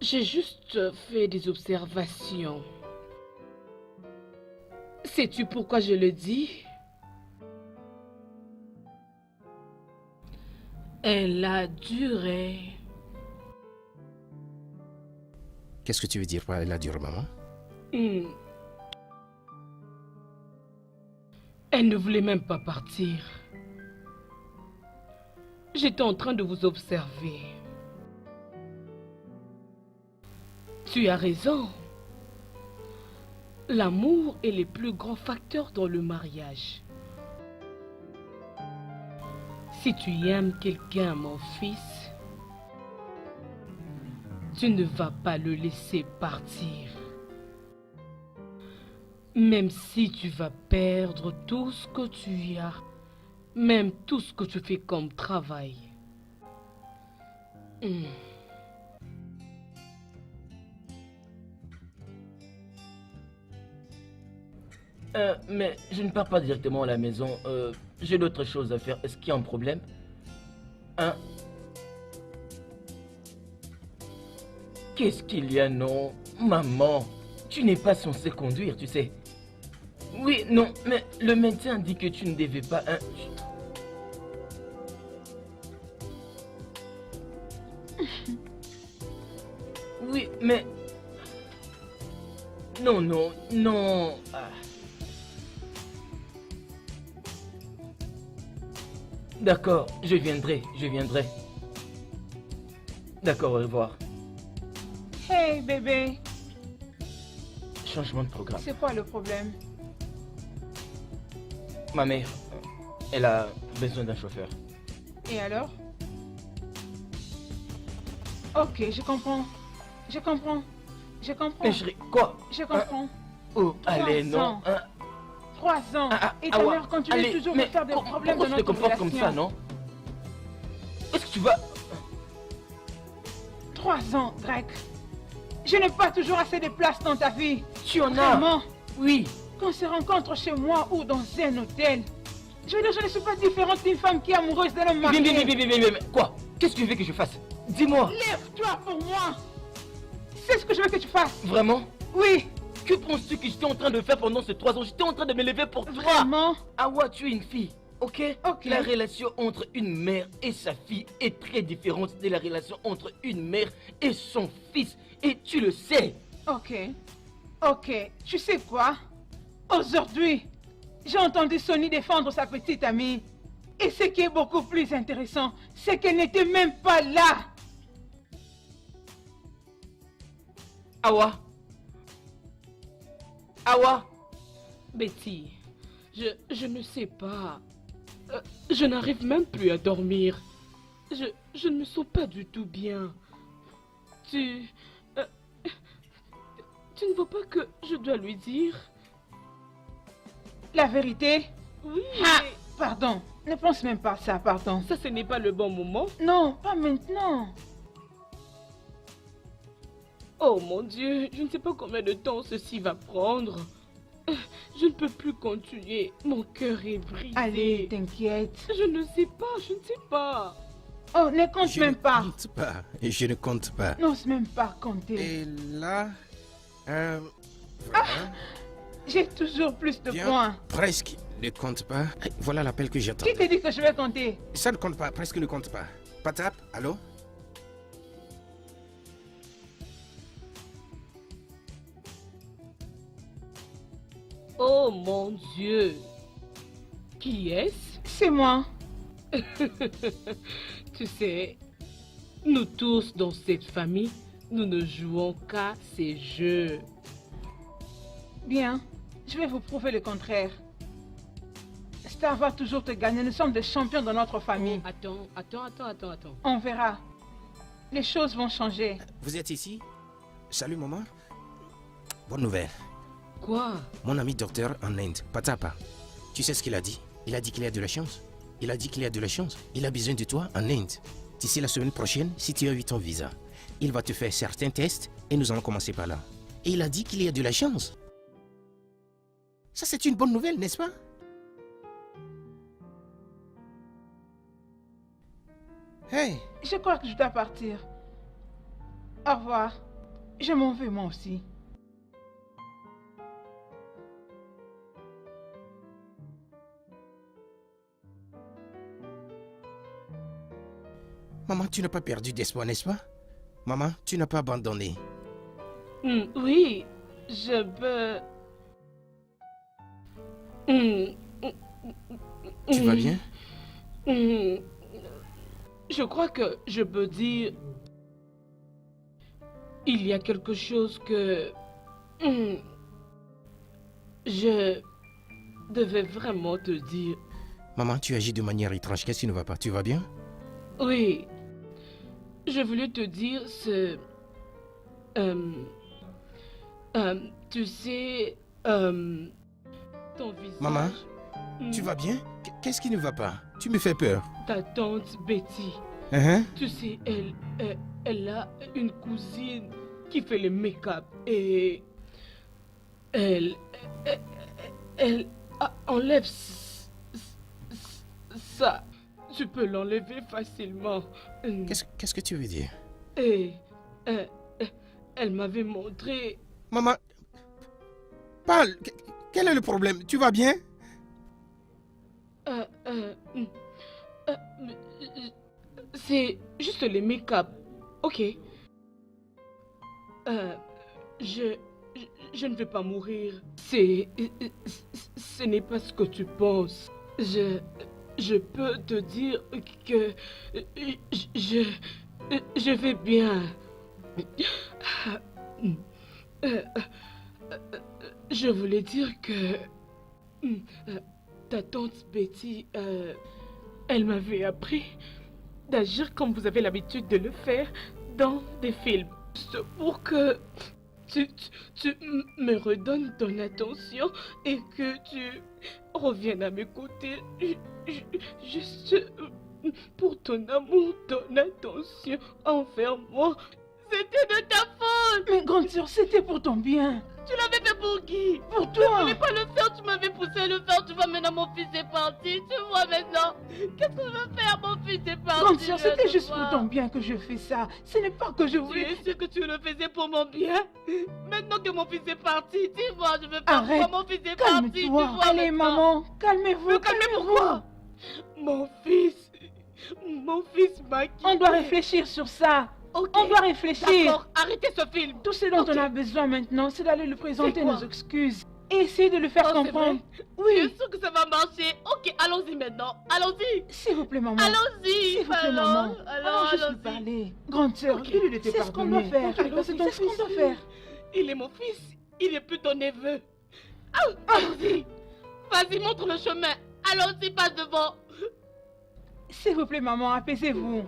J'ai juste fait des observations. Sais-tu pourquoi je le dis? Elle a duré. Qu'est-ce que tu veux dire par elle a duré, maman? Hmm. Elle ne voulait même pas partir. J'étais en train de vous observer. Tu as raison. L'amour est le plus grand facteur dans le mariage. Si tu aimes quelqu'un, mon fils, tu ne vas pas le laisser partir. Même si tu vas perdre tout ce que tu as, même tout ce que tu fais comme travail. Mais je ne pars pas directement à la maison. J'ai d'autres choses à faire. Est-ce qu'il y a un problème? Hein? Qu'est-ce qu'il y a, non? Maman, tu n'es pas censé conduire, tu sais. Oui, non, mais le médecin dit que tu ne devais pas... Hein? Oui, mais... Non, non, non... Ah. D'accord, je viendrai, je viendrai. D'accord, au revoir. Hey bébé, Changement de programme. c'est quoi le problème? Ma mère, elle a besoin d'un chauffeur. Et alors? Ok, je comprends. Je comprends. Je comprends. Mais chérie, quoi? Je comprends. Oh, allez, 3 non. ans. Hein? 3 ans. Et ta ouais, mère continue allez, toujours mais de faire des problèmes pourquoi dans tu te notre comportes comme ça, relation. non? Est-ce que tu vas... 3 ans, Drake. Je n'ai pas toujours assez de place dans ta vie. Tu en as? Vraiment. Oui. Qu'on se rencontre chez moi ou dans un hôtel. Je veux dire, je ne suis pas différente d'une femme qui est amoureuse d'un homme marié. Mais, quoi? Qu'est-ce que tu veux que je fasse? Dis-moi. Lève-toi pour moi. C'est ce que je veux que tu fasses. Vraiment? Oui. Que penses-tu que j'étais en train de faire pendant ces 3 ans? J'étais en train de me lever pour toi. Vraiment? Awa, tu es une fille, ok? Ok. La relation entre une mère et sa fille est très différente de la relation entre une mère et son fils. Et tu le sais. Ok. Ok. Tu sais quoi? Aujourd'hui, j'ai entendu Sonny défendre sa petite amie. Et ce qui est beaucoup plus intéressant, c'est qu'elle n'était même pas là. Awa. Awa. Betty, je ne sais pas. Je n'arrive même plus à dormir. Je ne me sens pas du tout bien. Tu ne vois pas que je dois lui dire? La vérité? Oui. Ah, pardon. Ne pense même pas à ça, pardon. Ça, ce n'est pas le bon moment. Non, pas maintenant. Oh mon Dieu, je ne sais pas combien de temps ceci va prendre. Je ne peux plus continuer. Mon cœur est brisé. Allez, t'inquiète. Je ne sais pas. Oh, ne compte même pas. Je ne compte pas. Et je ne compte pas. N'ose même pas compter. Et là... voilà. J'ai toujours plus de Bien, points. presque ne compte pas. Voilà l'appel que j'attends. Qui te dit que je vais compter? Ça ne compte pas, presque ne compte pas. Patap, allô? Oh mon Dieu. Qui est-ce? C'est moi. Tu sais, nous tous dans cette famille, nous ne jouons qu'à ces jeux. Bien, je vais vous prouver le contraire. Star va toujours te gagner. Nous sommes des champions dans notre famille. Attends. On verra. Les choses vont changer. Vous êtes ici? Salut, maman. Bonne nouvelle. Quoi? Mon ami docteur en Inde, Patapa. Tu sais ce qu'il a dit? Il a dit qu'il a de la chance. Il a dit qu'il a de la chance. Il a besoin de toi en Inde. D'ici la semaine prochaine, si tu as eu ton visa, il va te faire certains tests et nous allons commencer par là. Et il a dit qu'il y a de la chance. Ça, c'est une bonne nouvelle, n'est-ce pas? Hey! Je crois que je dois partir. Au revoir. Je m'en vais moi aussi. Maman, tu n'as pas perdu d'espoir, n'est-ce pas? Maman, tu n'as pas abandonné. Oui, je peux... Tu vas bien? Je crois que je peux dire... il y a quelque chose que je devais vraiment te dire. Maman, tu agis de manière étrange. Qu'est-ce qui ne va pas? Tu vas bien? Oui, je voulais te dire ce... tu sais, ton visage... Maman, tu vas bien? Qu'est-ce qui ne va pas? Tu me fais peur. Ta tante Betty, Hein? tu sais, elle a une cousine qui fait le make-up et elle enlève ça. Tu peux l'enlever facilement. Qu'est-ce que tu veux dire? Et elle m'avait montré... Maman, parle. Quel est le problème? Tu vas bien? C'est juste les make-up, ok? Je ne vais pas mourir. Ce n'est pas ce que tu penses. Je peux te dire que je vais bien. Je voulais dire que ta tante Betty, elle m'avait appris d'agir comme vous avez l'habitude de le faire dans des films. C'est pour que tu me redonnes ton attention et que tu reviennes à mes côtés. Juste pour ton amour, ton attention envers moi. C'était de ta faute! Mais grande sœur, c'était pour ton bien. Tu l'avais fait pour qui? Pour Tu ne toi. voulais pas le faire, tu m'avais poussé à le faire. Tu vois maintenant mon fils est parti. Tu vois maintenant. Qu'est-ce que je veux faire? Mon fils est parti. Grande sœur, c'était tu juste vois. pour ton bien que je fais ça. Ce n'est pas que je Tu voulais... es sûr que tu le faisais pour mon bien? Maintenant que mon fils est parti, dis-moi, je veux faire Arrête. quoi? Mon fils est parti, tu Calme-toi. vois Allez, maintenant. maman, calmez-vous. Me calmer pourquoi? Mon fils m'a quitté. On doit réfléchir sur ça. Ok. On doit réfléchir. D'accord, arrêtez ce film. Tout ce dont Ok. on a besoin maintenant, c'est d'aller lui présenter C'est quoi? nos excuses. Et essayer de le faire Oh, c'est comprendre. vrai? Oui. Je suis sûre que ça va marcher. Ok, allons-y maintenant. Allons-y. S'il vous plaît, maman. Allons-y. S'il vous plaît, Alors, maman. alors, Allons juste lui allons-y. parler. Grande sœur, Ok. dis-lui de te C'est ce qu'on doit pardonner. faire. Allons-y, C'est ce qu'on doit faire. Il est mon fils. Il est plus ton neveu. Allons-y. Vas-y, montre le chemin. Allons-y, passe devant. S'il vous plaît, maman, apaisez-vous.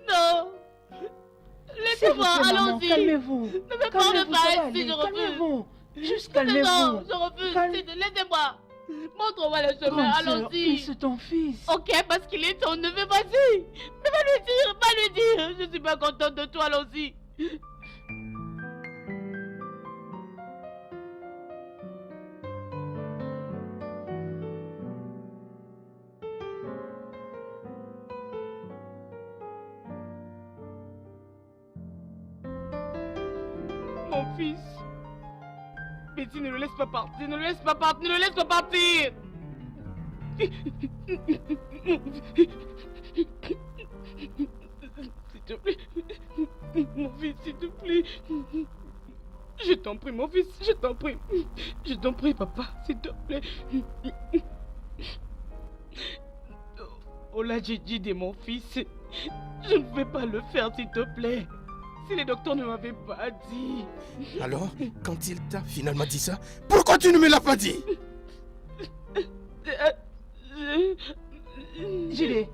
Non. S'il vous Laissez-moi, plaît, maman, allons-y. calmez-vous. Ne me parle Calmez-vous, ça va pas aller. ici, je refuse. Calmez-vous. Juste Non, calmez-vous. je refuse. Calme- Laissez-moi. Montre-moi le chemin, Grande sœur, allons-y. mais c'est ton fils. Ok, parce qu'il est ton neveu, vas-y. Mais va lui dire. Je suis pas contente de toi, allons-y. Mon fils. Betty, ne le laisse pas partir, ne le laisse pas partir, ne le laisse pas partir. S'il te plaît. Mon fils, s'il te plaît. Je t'en prie, mon fils, je t'en prie. Je t'en prie, papa, s'il te plaît. Oh là, j'ai dit de mon fils. Je ne vais pas le faire, s'il te plaît. Si les docteurs ne m'avaient pas dit. Alors, quand il t'a finalement dit ça, pourquoi tu ne me l'as pas dit? Gilet.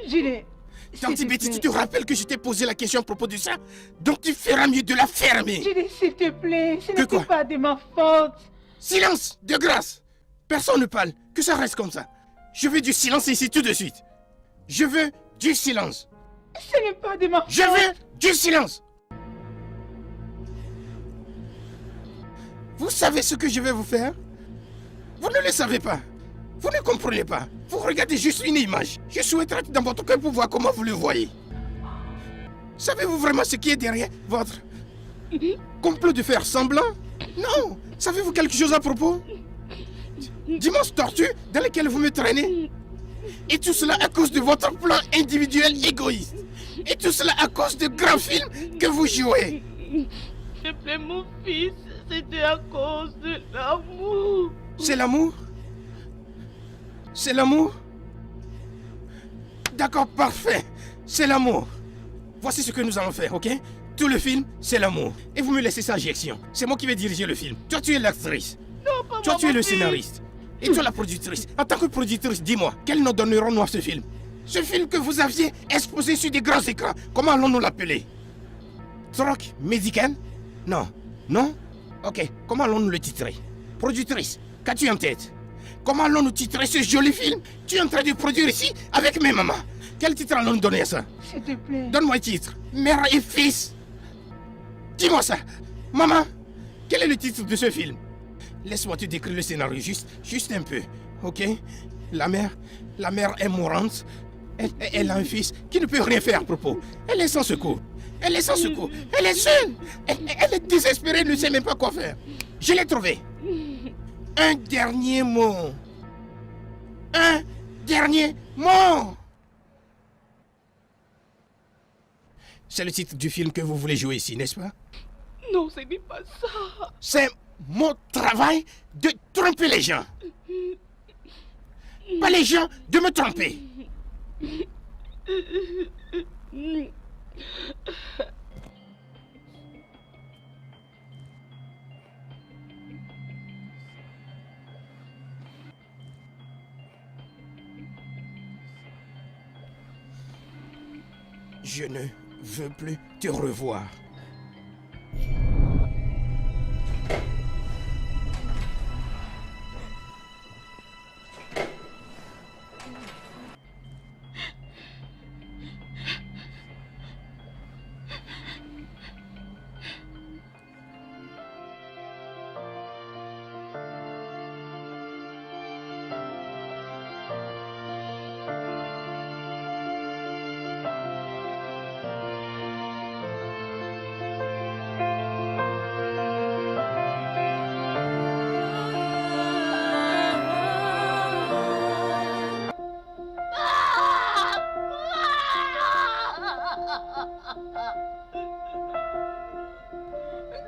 Gilet. Tante Betty, tu te rappelles que je t'ai posé la question à propos de ça? Donc tu feras mieux de la fermer. Gilet, s'il te plaît. Ce Que n'était quoi? pas de ma faute. Silence, de grâce. Personne ne parle, que ça reste comme ça. Je veux du silence ici tout de suite. Je veux du silence. Ce n'est pas de ma faute. Je veux du silence. Vous savez ce que je vais vous faire? Vous ne le savez pas. Vous ne comprenez pas. Vous regardez juste une image. Je souhaiterais être dans votre cœur pour voir comment vous le voyez. Savez-vous vraiment ce qui est derrière votre complot de faire semblant? Non. Savez-vous quelque chose à propos? D'immenses tortues dans lesquelles vous me traînez. Et tout cela à cause de votre plan individuel égoïste. Et tout cela à cause de grands films que vous jouez. S'il te plaît, mon fils, c'était à cause de l'amour. C'est l'amour? C'est l'amour? D'accord, parfait. C'est l'amour. voici ce que nous allons faire, ok? Tout le film, c'est l'amour. Et vous me laissez sa injection. C'est moi qui vais diriger le film. Toi, tu es l'actrice. Toi, tu es le scénariste. Et toi, la productrice. En tant que productrice, dis-moi, quel nom donnerons-nous à ce film? Ce film que vous aviez exposé sur des grands écrans, comment allons-nous l'appeler? Troc Médican? Non. Non? Ok, comment allons-nous le titrer? Productrice, qu'as-tu en tête? Comment allons-nous titrer ce joli film? Tu es en train de produire ici avec mes mamans. Quel titre allons-nous donner à ça? S'il te plaît. Donne-moi un titre. Mère et fils. Dis-moi ça. Maman, quel est le titre de ce film? Laisse-moi te décrire le scénario juste un peu, ok? La mère est mourante. Elle a un fils qui ne peut rien faire à propos. Elle est sans secours. Elle est sans secours. Elle est seule. Elle est désespérée, elle ne sait même pas quoi faire. Je l'ai trouvé. Un dernier mot. Un dernier mot. C'est le titre du film que vous voulez jouer ici, n'est-ce pas? Non, ce n'est pas ça. C'est mon travail de tromper les gens. Pas les gens de me tromper. Je ne veux plus te revoir.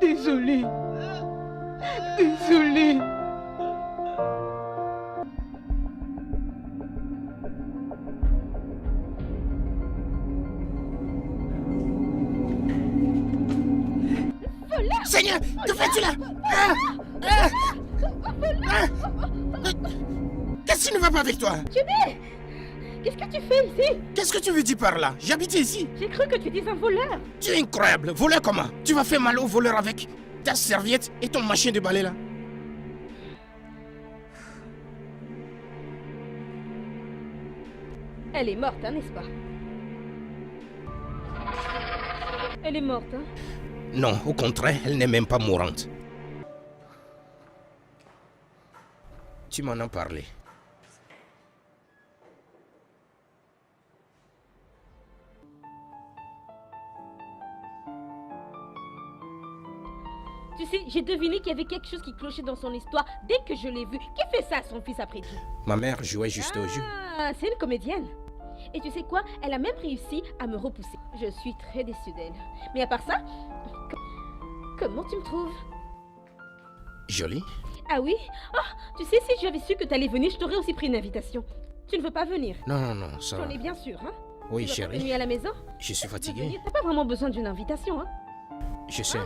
Désolée. Désolée. Seigneur, que fais-tu là? Qu'est-ce qui ne va pas avec toi? Jimmy! Qu'est-ce que tu fais ici? Qu'est-ce que tu veux dire par là? J'habite ici. J'ai cru que tu étais un voleur. Tu es incroyable. Voleur comment? Tu vas faire mal au voleur avec ta serviette et ton machin de balai là. Elle est morte, hein, n'est-ce pas? Elle est morte, hein? Non, au contraire, elle n'est même pas mourante. Tu m'en as parlé. Tu sais, j'ai deviné qu'il y avait quelque chose qui clochait dans son histoire dès que je l'ai vu. Qui fait ça à son fils après tout? Ma mère jouait juste au jeu. Ah, c'est une comédienne. Et tu sais quoi? Elle a même réussi à me repousser. Je suis très déçue d'elle. Mais à part ça, comment tu me trouves? Jolie? Ah oui? Oh, tu sais, si j'avais su que t'allais venir, je t'aurais aussi pris une invitation. Tu ne veux pas venir? Non, ça va. J'en ai bien sûr, hein? Oui, tu veux chérie. passer nuit à la maison? Je suis Tu veux fatigué. venir? T'as pas vraiment besoin d'une invitation, hein? Je sais.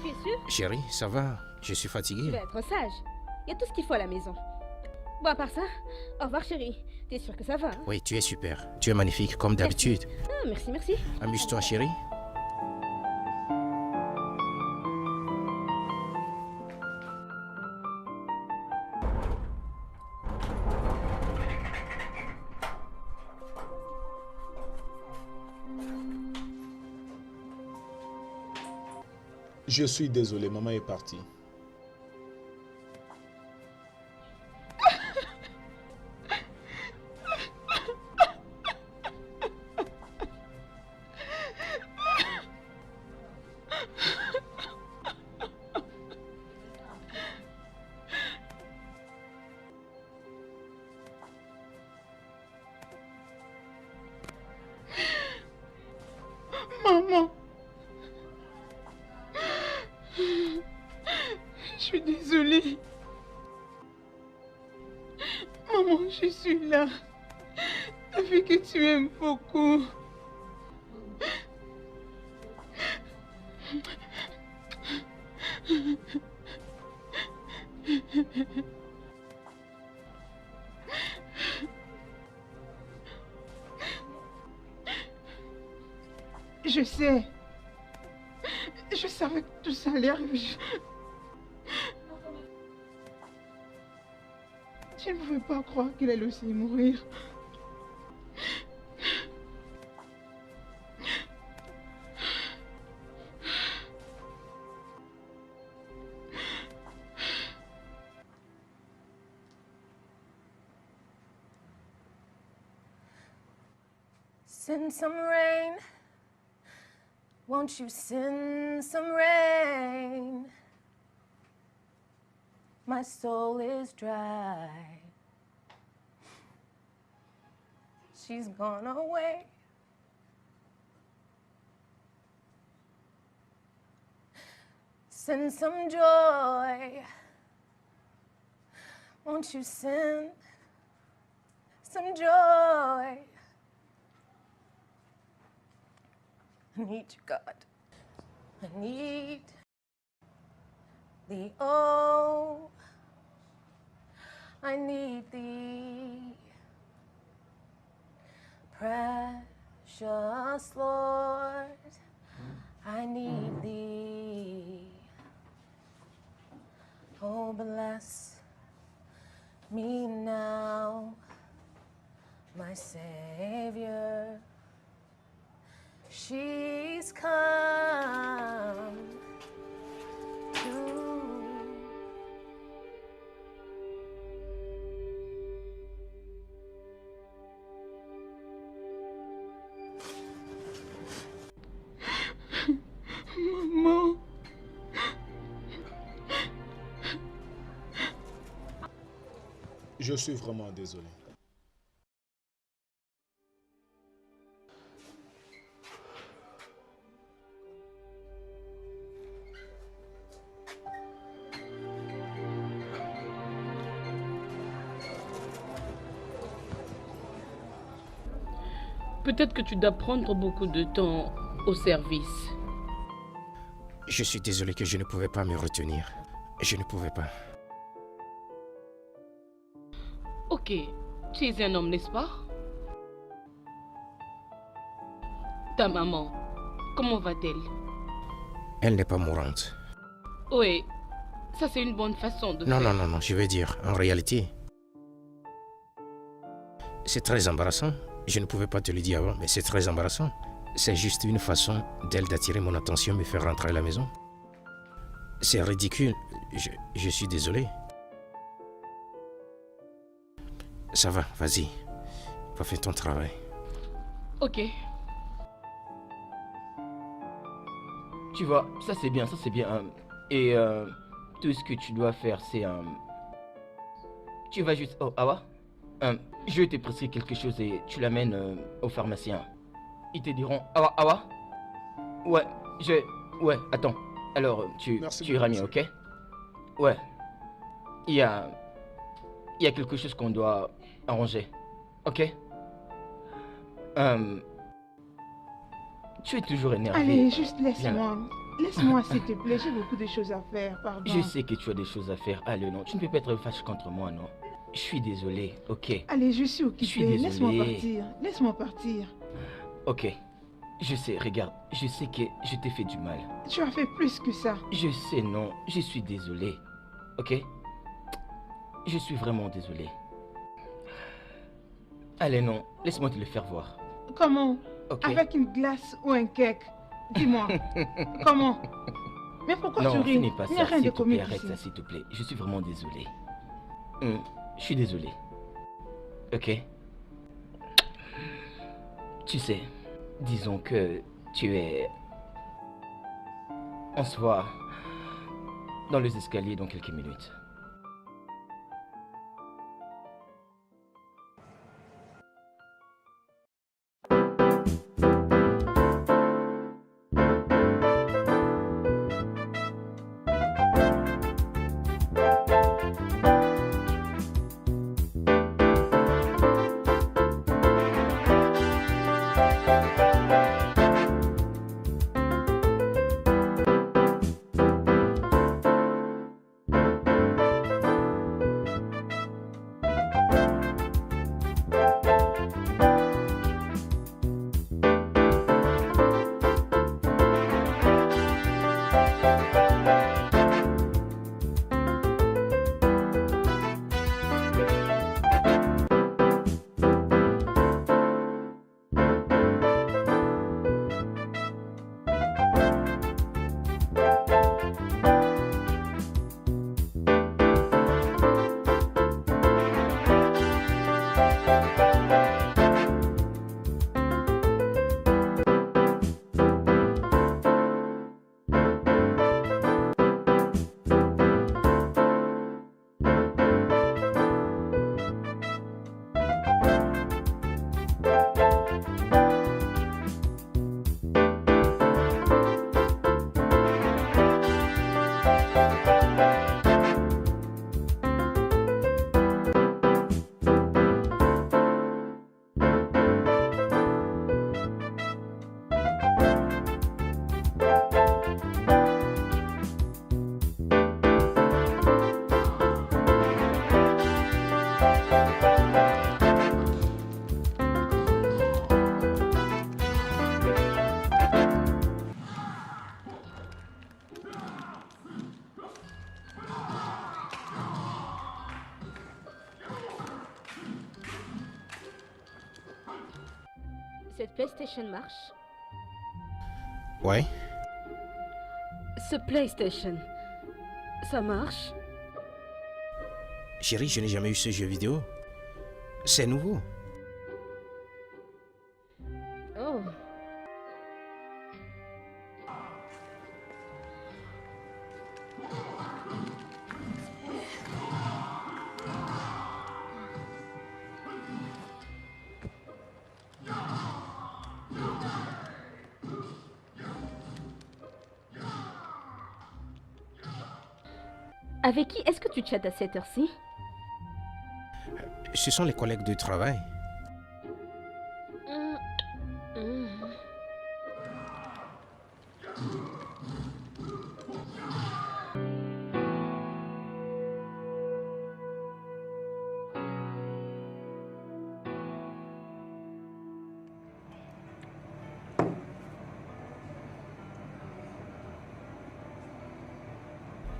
Tu es sûr? Chérie, ça va. Je suis Tu fatigué. vas être sage. Il y a tout ce qu'il faut à la maison. Bon, à part ça, au revoir chérie. T'es sûr que ça va, hein? Oui, tu es super. Tu es magnifique, comme d'habitude. Ah, merci, merci. Amuse-toi, chérie. Je suis désolé, maman est partie. Maman. Je suis désolée. Maman, je suis là. La fille que tu aimes beaucoup. Je sais. Je savais que tout ça allait arriver. Je ne pouvais pas croire qu'il allait aussi mourir. Send some rain. Won't you send some rain? My soul is dry. She's gone away. Send some joy. Won't you send some joy? I need you, God. I need thee, oh, I need thee, precious Lord, I need thee. Oh, bless me now, my Savior. She's come to. Maman. Je suis vraiment désolé. Peut-être que tu dois prendre beaucoup de temps au service. Je suis désolé que je ne pouvais pas me retenir. Je ne pouvais pas. Ok, tu es un homme, n'est-ce pas? Ta maman, comment va-t-elle? Elle n'est pas mourante. Oui, ça c'est une bonne façon de Non, faire. non, je veux dire, en réalité, c'est très embarrassant. Je ne pouvais pas te le dire avant, mais c'est très embarrassant. C'est juste une façon d'elle d'attirer mon attention, me faire rentrer à la maison. C'est ridicule. Je suis désolé. Ça va, vas-y. Va faire ton travail. Ok. Tu vois, ça c'est bien, Et tout ce que tu dois faire, c'est... tu vas juste... Oh, Awa, je vais te prescrire quelque chose et tu l'amènes au pharmacien. Ils te diront... Awa? Ouais, Ouais, attends. Alors, tu iras mieux, ok? Ouais. Il y a quelque chose qu'on doit arranger. Ok? Tu es toujours énervé. Allez, juste laisse-moi. Laisse-moi, s'il te plaît. J'ai beaucoup de choses à faire, pardon. Je sais que tu as des choses à faire. Allez, non. Tu ne peux pas être fâché contre moi, non? Je suis désolé, ok? Allez, je suis occupée. Je suis désolé. Laisse-moi partir. Laisse-moi partir. Ok. Je sais, regarde. Je sais que je t'ai fait du mal. Tu as fait plus que ça. Je sais, non. Je suis désolé. Ok? Je suis vraiment désolé. Allez, non. Laisse-moi te le faire voir. Comment? Ok. Avec une glace ou un cake? Dis-moi. Comment? Mais pourquoi Non, tu ce ris? n'est pas Il n'y a ça. rien de S'il te plaît, comique arrête ici. ça, s'il te plaît. Je suis vraiment désolé. Je suis désolé. Ok? Tu sais, disons que tu es... On se voit dans les escaliers dans quelques minutes. PlayStation marche? Ouais. Ce PlayStation, ça marche? Chérie, je n'ai jamais eu ce jeu vidéo. C'est nouveau. Oh. Avec qui est-ce que tu chattes à cette heure-ci? Ce sont les collègues de travail.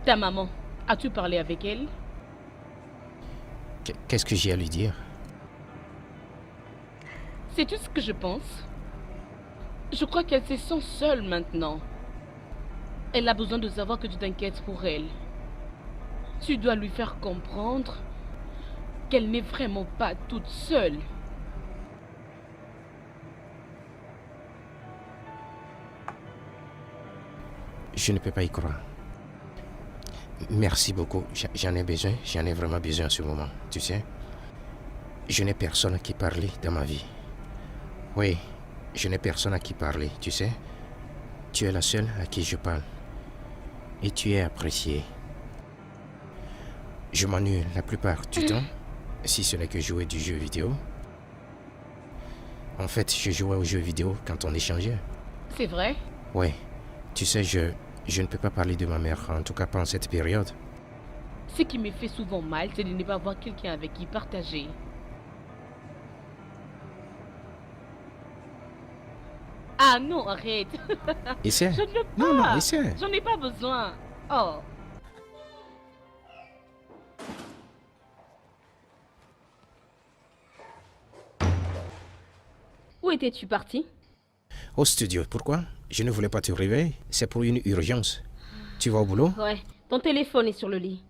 Ta maman, as-tu parlé avec elle? Qu'est-ce que j'ai à lui dire? Sais-tu ce que je pense? Je crois qu'elle se sent seule maintenant. Elle a besoin de savoir que tu t'inquiètes pour elle. Tu dois lui faire comprendre qu'elle n'est vraiment pas toute seule. Je ne peux pas y croire. Merci beaucoup. J'en ai besoin. J'en ai vraiment besoin en ce moment. Tu sais, je n'ai personne à qui parler dans ma vie. Oui, je n'ai personne à qui parler. Tu sais, tu es la seule à qui je parle. Et tu es appréciée. Je m'ennuie la plupart du temps, si ce n'est que jouer du jeu vidéo. En fait, je jouais aux jeux vidéo quand on échangeait. C'est vrai? Oui. Tu sais, je ne peux pas parler de ma mère, en tout cas pas en cette période. Ce qui me fait souvent mal, c'est de ne pas avoir quelqu'un avec qui partager. Ah non, arrête. Essaie. Je ne veux pas. Non, non, essaie. J'en ai pas besoin. Oh. Où étais-tu parti? Au studio, pourquoi? Je ne voulais pas te réveiller, c'est pour une urgence. Tu vas au boulot? Ouais, ton téléphone est sur le lit.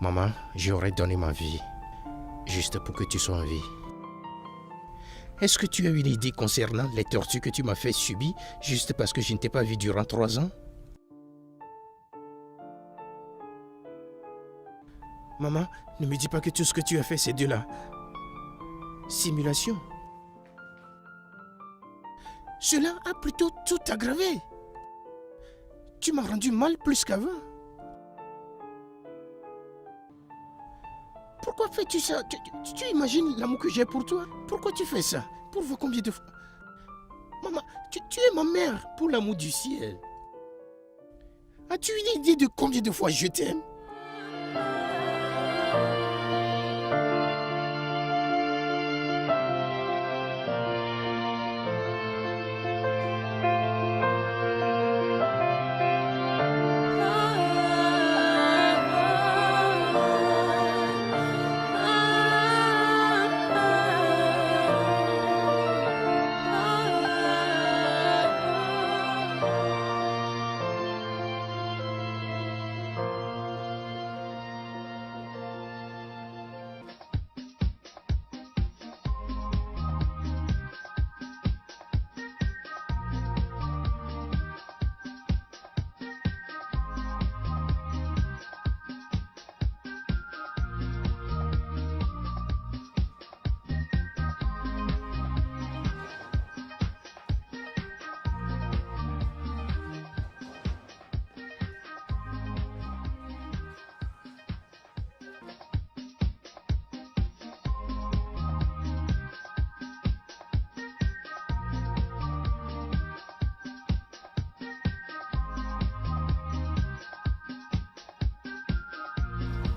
Maman, j'aurais donné ma vie, juste pour que tu sois en vie. Est-ce que tu as une idée concernant les tortures que tu m'as fait subir juste parce que je ne t'ai pas vu durant 3 ans? Maman, ne me dis pas que tout ce que tu as fait, c'est de la simulation. Cela a plutôt tout aggravé. Tu m'as rendu mal plus qu'avant. Pourquoi fais-tu ça? Tu imagines l'amour que j'ai pour toi? Pourquoi tu fais ça? Pour voir combien de fois? Maman, tu es ma mère, pour l'amour du ciel. As-tu une idée de combien de fois je t'aime?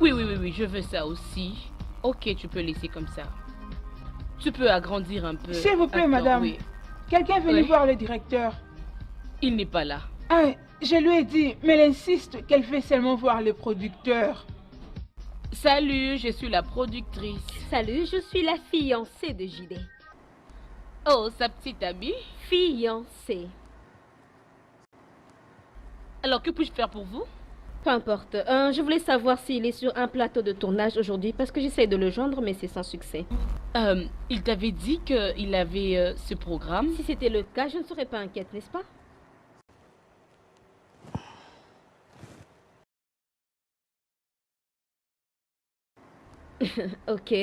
Oui, je veux ça aussi. Ok, tu peux laisser comme ça. Tu peux agrandir un peu. S'il vous plaît, Attends, madame. oui. Quelqu'un est venu Oui. voir le directeur. Il n'est pas là. Ah, je lui ai dit, mais elle insiste qu'elle fait seulement voir le producteur. Salut, je suis la productrice. Salut, je suis la fiancée de JD. Oh, sa petite amie. Fiancée. Alors, que puis-je faire pour vous? Peu importe. Je voulais savoir s'il est sur un plateau de tournage aujourd'hui parce que j'essaie de le joindre mais c'est sans succès. Il t'avait dit qu'il avait ce programme. Si c'était le cas, je ne serais pas inquiète, n'est-ce pas? Ok,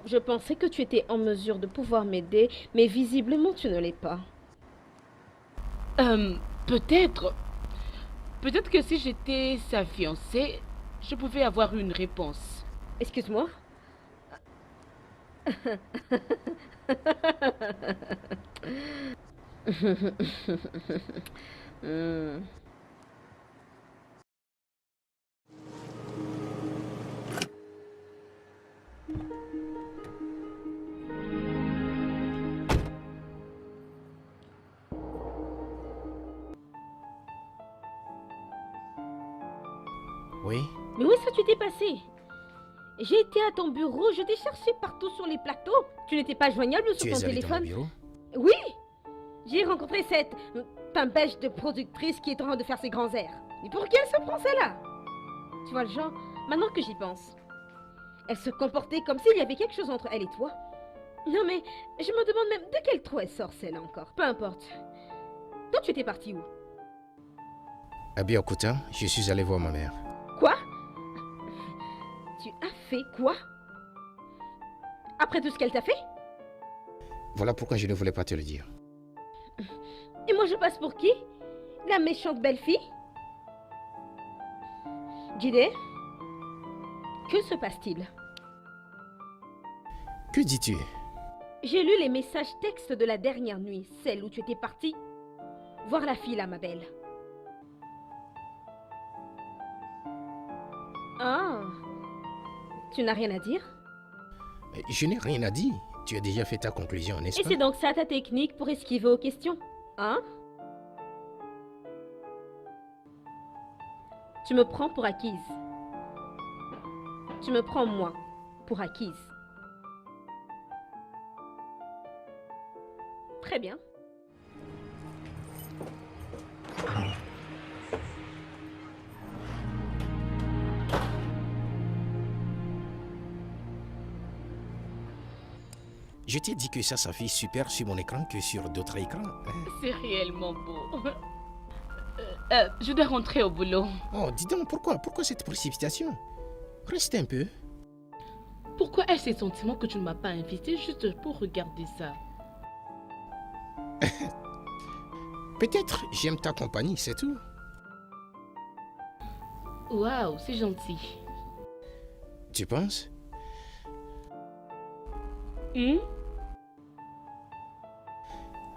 je pensais que tu étais en mesure de pouvoir m'aider, mais visiblement tu ne l'es pas. Peut-être. Peut-être que si j'étais sa fiancée, je pouvais avoir une réponse. Excuse-moi? Hmm. Oui? Mais où est-ce que tu t'es passé? J'ai été à ton bureau, je t'ai cherché partout sur les plateaux. Tu n'étais pas joignable sur Tu ton es allé dans mon téléphone? bureau? Oui! J'ai rencontré cette pimpèche de productrice qui est en train de faire ses grands airs. Mais pour qui elle se prend celle-là? Tu vois le genre, maintenant que j'y pense. Elle se comportait comme s'il y avait quelque chose entre elle et toi. Non mais, je me demande même de quel trou elle sort celle-là encore. Peu importe. Toi tu étais parti où? À Biokouta, je suis allé voir ma mère. Quoi? Tu as fait quoi? Après tout ce qu'elle t'a fait? Voilà pourquoi je ne voulais pas te le dire. Et moi je passe pour qui? La méchante belle-fille? Jide? Que se passe-t-il? Que dis-tu? J'ai lu les messages textes de la dernière nuit, celle où tu étais partie voir la fille là, ma belle. Ah, tu n'as rien à dire? Je n'ai rien à dire. Tu as déjà fait ta conclusion, n'est-ce Et pas? c'est donc ça ta technique pour esquiver aux questions, hein? Tu me prends pour acquise. Tu me prends, moi, pour acquise. Très bien. Je t'ai dit que ça s'affiche super sur mon écran que sur d'autres écrans. Hein? C'est réellement beau. Je dois rentrer au boulot. Oh, dis donc, pourquoi cette précipitation? Reste un peu. Pourquoi ai-je ces sentiments que tu ne m'as pas invité juste pour regarder ça? Peut-être j'aime ta compagnie, c'est tout. Waouh, c'est gentil. Tu penses?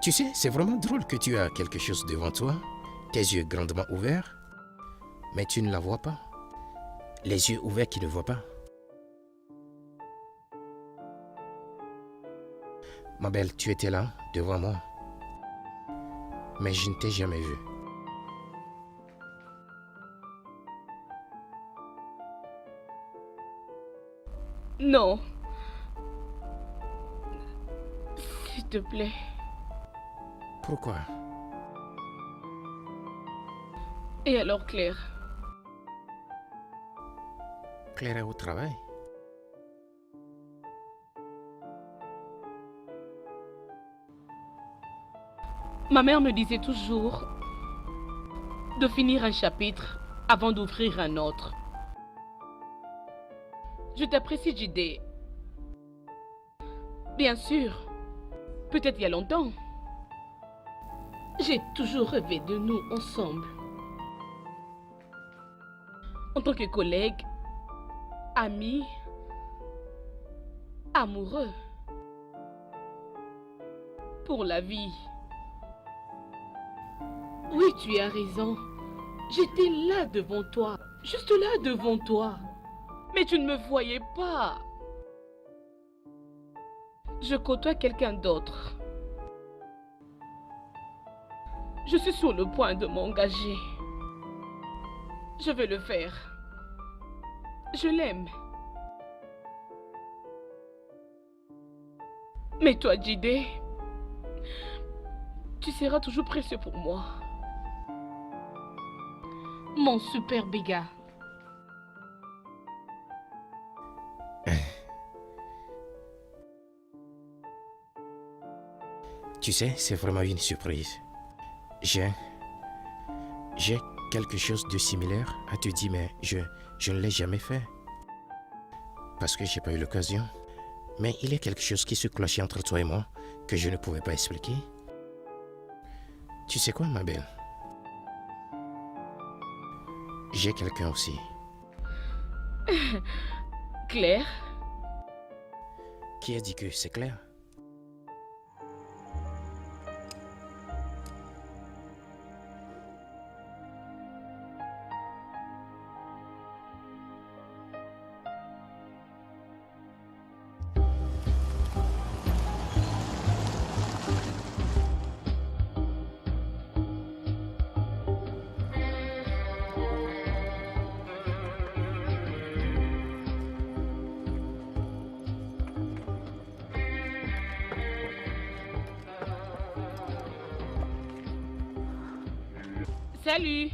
Tu sais, c'est vraiment drôle que tu as quelque chose devant toi, tes yeux grandement ouverts, mais tu ne la vois pas. Les yeux ouverts qui ne voient pas. Ma belle, tu étais là, devant moi. Mais je ne t'ai jamais vue. Non. S'il te plaît. Pourquoi? Et alors, Claire? Claire est au travail. Ma mère me disait toujours de finir un chapitre avant d'ouvrir un autre. Je t'apprécie, Jide. Bien sûr. Peut-être il y a longtemps. J'ai toujours rêvé de nous ensemble. En tant que collègues, amis, amoureux. Pour la vie. Oui, tu as raison. J'étais là devant toi. Juste là devant toi. Mais tu ne me voyais pas. Je côtoie quelqu'un d'autre. Je suis sur le point de m'engager. Je vais le faire. Je l'aime. Mais toi, Jide, tu seras toujours précieux pour moi. Mon superbe gars. Tu sais, c'est vraiment une surprise. J'ai quelque chose de similaire à te dire, mais je ne l'ai jamais fait. Parce que j'ai pas eu l'occasion. Mais il y a quelque chose qui se clochait entre toi et moi que je ne pouvais pas expliquer. Tu sais quoi, ma belle? J'ai quelqu'un aussi. Claire? Qui a dit que c'est clair? Salut!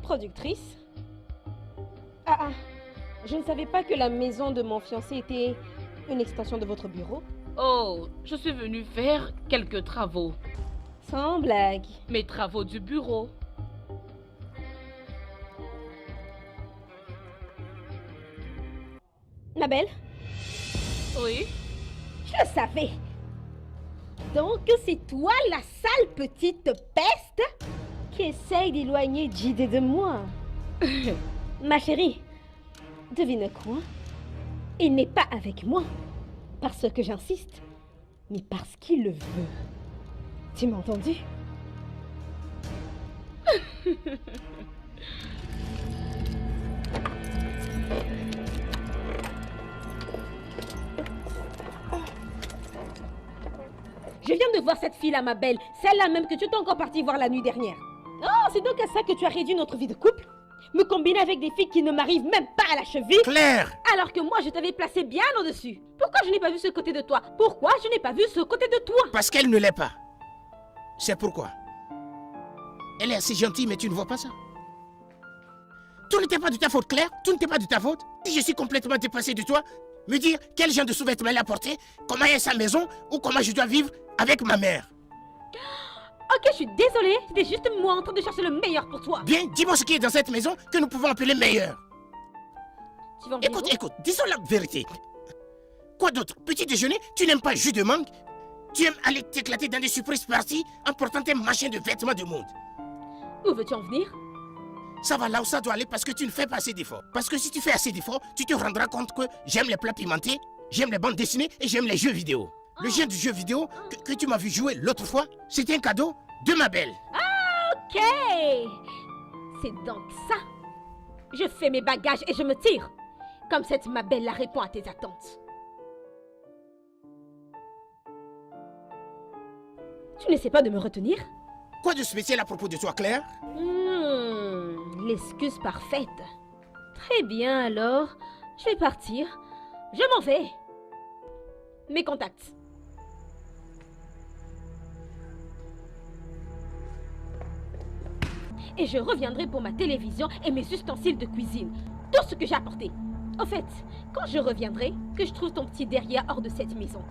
Productrice? Ah, je ne savais pas que la maison de mon fiancé était une extension de votre bureau. Oh, je suis venue faire quelques travaux. Sans blague. Mes travaux du bureau. Ma belle, Oui? je le savais. Donc c'est toi la sale petite peste qui essaye d'éloigner Jide de moi. Ma chérie, devine quoi? Il n'est pas avec moi parce que j'insiste, mais parce qu'il le veut. Tu m'as entendu? Je viens de voir cette fille-là, ma belle. Celle-là même que tu étais encore partie voir la nuit dernière. Oh, c'est donc à ça que tu as réduit notre vie de couple? Me combiner avec des filles qui ne m'arrivent même pas à la cheville? Claire! Alors que moi, je t'avais placé bien au-dessus. Pourquoi je n'ai pas vu ce côté de toi? Pourquoi je n'ai pas vu ce côté de toi? Parce qu'elle ne l'est pas. C'est pourquoi. Elle est assez gentille, mais tu ne vois pas ça. Tout n'était pas de ta faute, Claire. Tout n'était pas de ta faute. Si je suis complètement dépassé de toi, me dire quel genre de sous-vêtements elle a porté, comment est sa maison, ou comment je dois vivre avec ma mère. Ok, je suis désolée. C'était juste moi en train de chercher le meilleur pour toi. Bien, dis-moi ce qui est dans cette maison que nous pouvons appeler meilleur. Tu vas en venir où? Écoute, disons la vérité. Quoi d'autre? Petit déjeuner, tu n'aimes pas jus de mangue? Tu aimes aller t'éclater dans des surprises parties en portant tes machins de vêtements de mode. Où veux-tu en venir? Ça va là où ça doit aller parce que tu ne fais pas assez d'efforts. Parce que si tu fais assez d'efforts, tu te rendras compte que j'aime les plats pimentés, j'aime les bandes dessinées et j'aime les jeux vidéo. Le genre du jeu vidéo que tu m'as vu jouer l'autre fois, c'était un cadeau de ma belle. Ok. C'est donc ça. Je fais mes bagages et je me tire. Comme cette ma belle la répond à tes attentes. Tu n'essaies pas de me retenir? Quoi de spécial à propos de toi, Claire? L'excuse parfaite. Très bien alors. Je vais partir. Je m'en vais. Mes contacts. Et je reviendrai pour ma télévision et mes ustensiles de cuisine. Tout ce que j'ai apporté. Au fait, quand je reviendrai, que je trouve ton petit derrière hors de cette maison.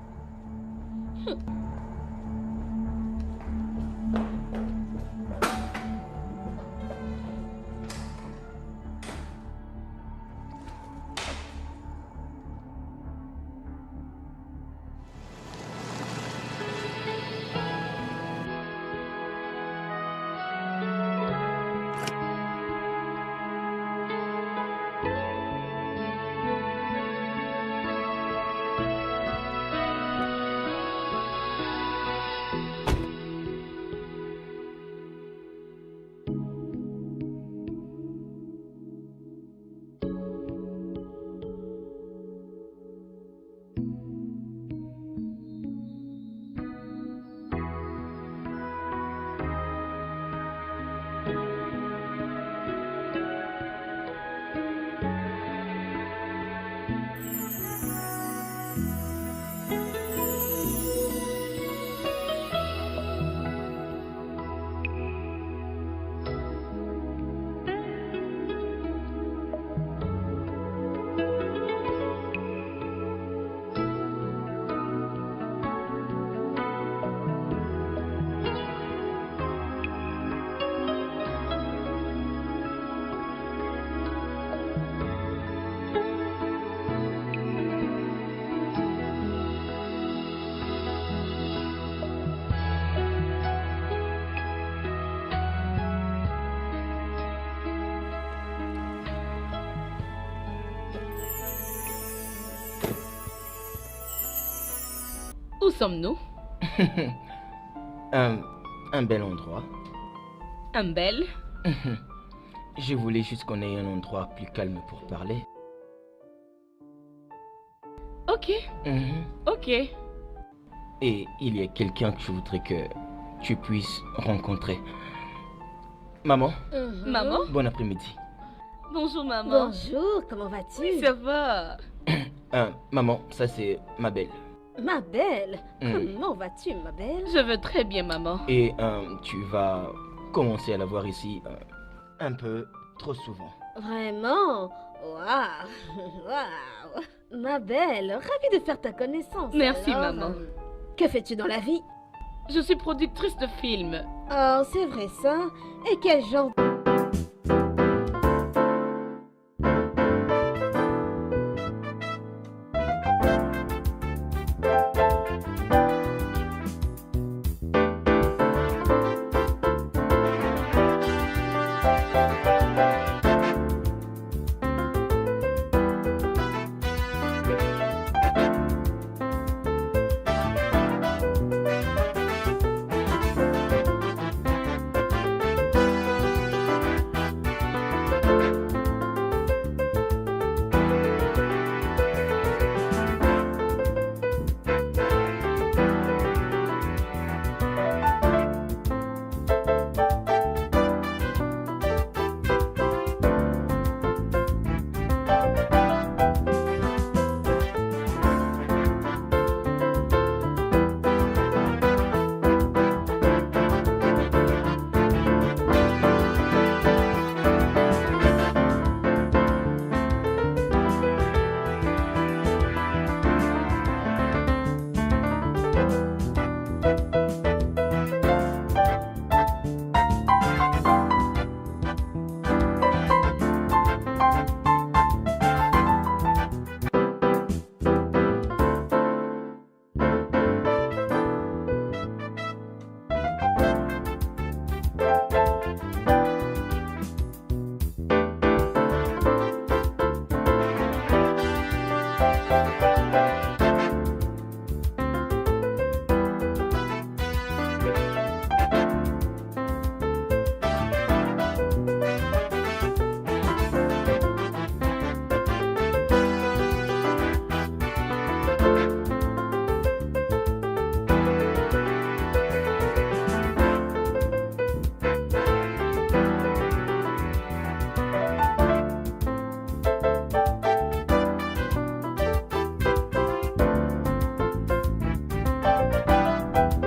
sommes-nous? Un bel endroit. Un bel? Je voulais juste qu'on ait un endroit plus calme pour parler. Ok. Ok. Et il y a quelqu'un que je voudrais que tu puisses rencontrer. Maman, Maman? bon après-midi. Bonjour, maman. Bonjour, comment vas-tu? Oui, ça va. Maman, ça c'est ma belle. Ma belle, comment vas-tu, ma belle? Je vais très bien, maman. Et tu vas commencer à la voir ici un peu trop souvent. Vraiment? Waouh! Waouh! Ma belle, ravie de faire ta connaissance. Merci, Alors, maman. Que fais-tu dans la vie? Je suis productrice de films. Oh, c'est vrai ça? Et quel genre...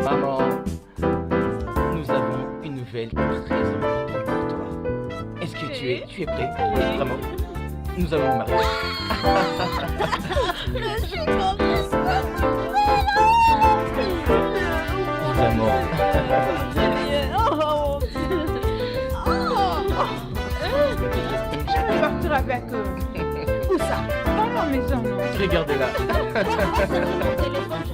Maman, nous avons une nouvelle très importante pour toi. Est-ce que tu es prêt? Vraiment? Nous allons nous marier. Vraiment. Je vais partir avec eux. Où ça? Dans la maison, non? Regardez-là. Mon téléphone, je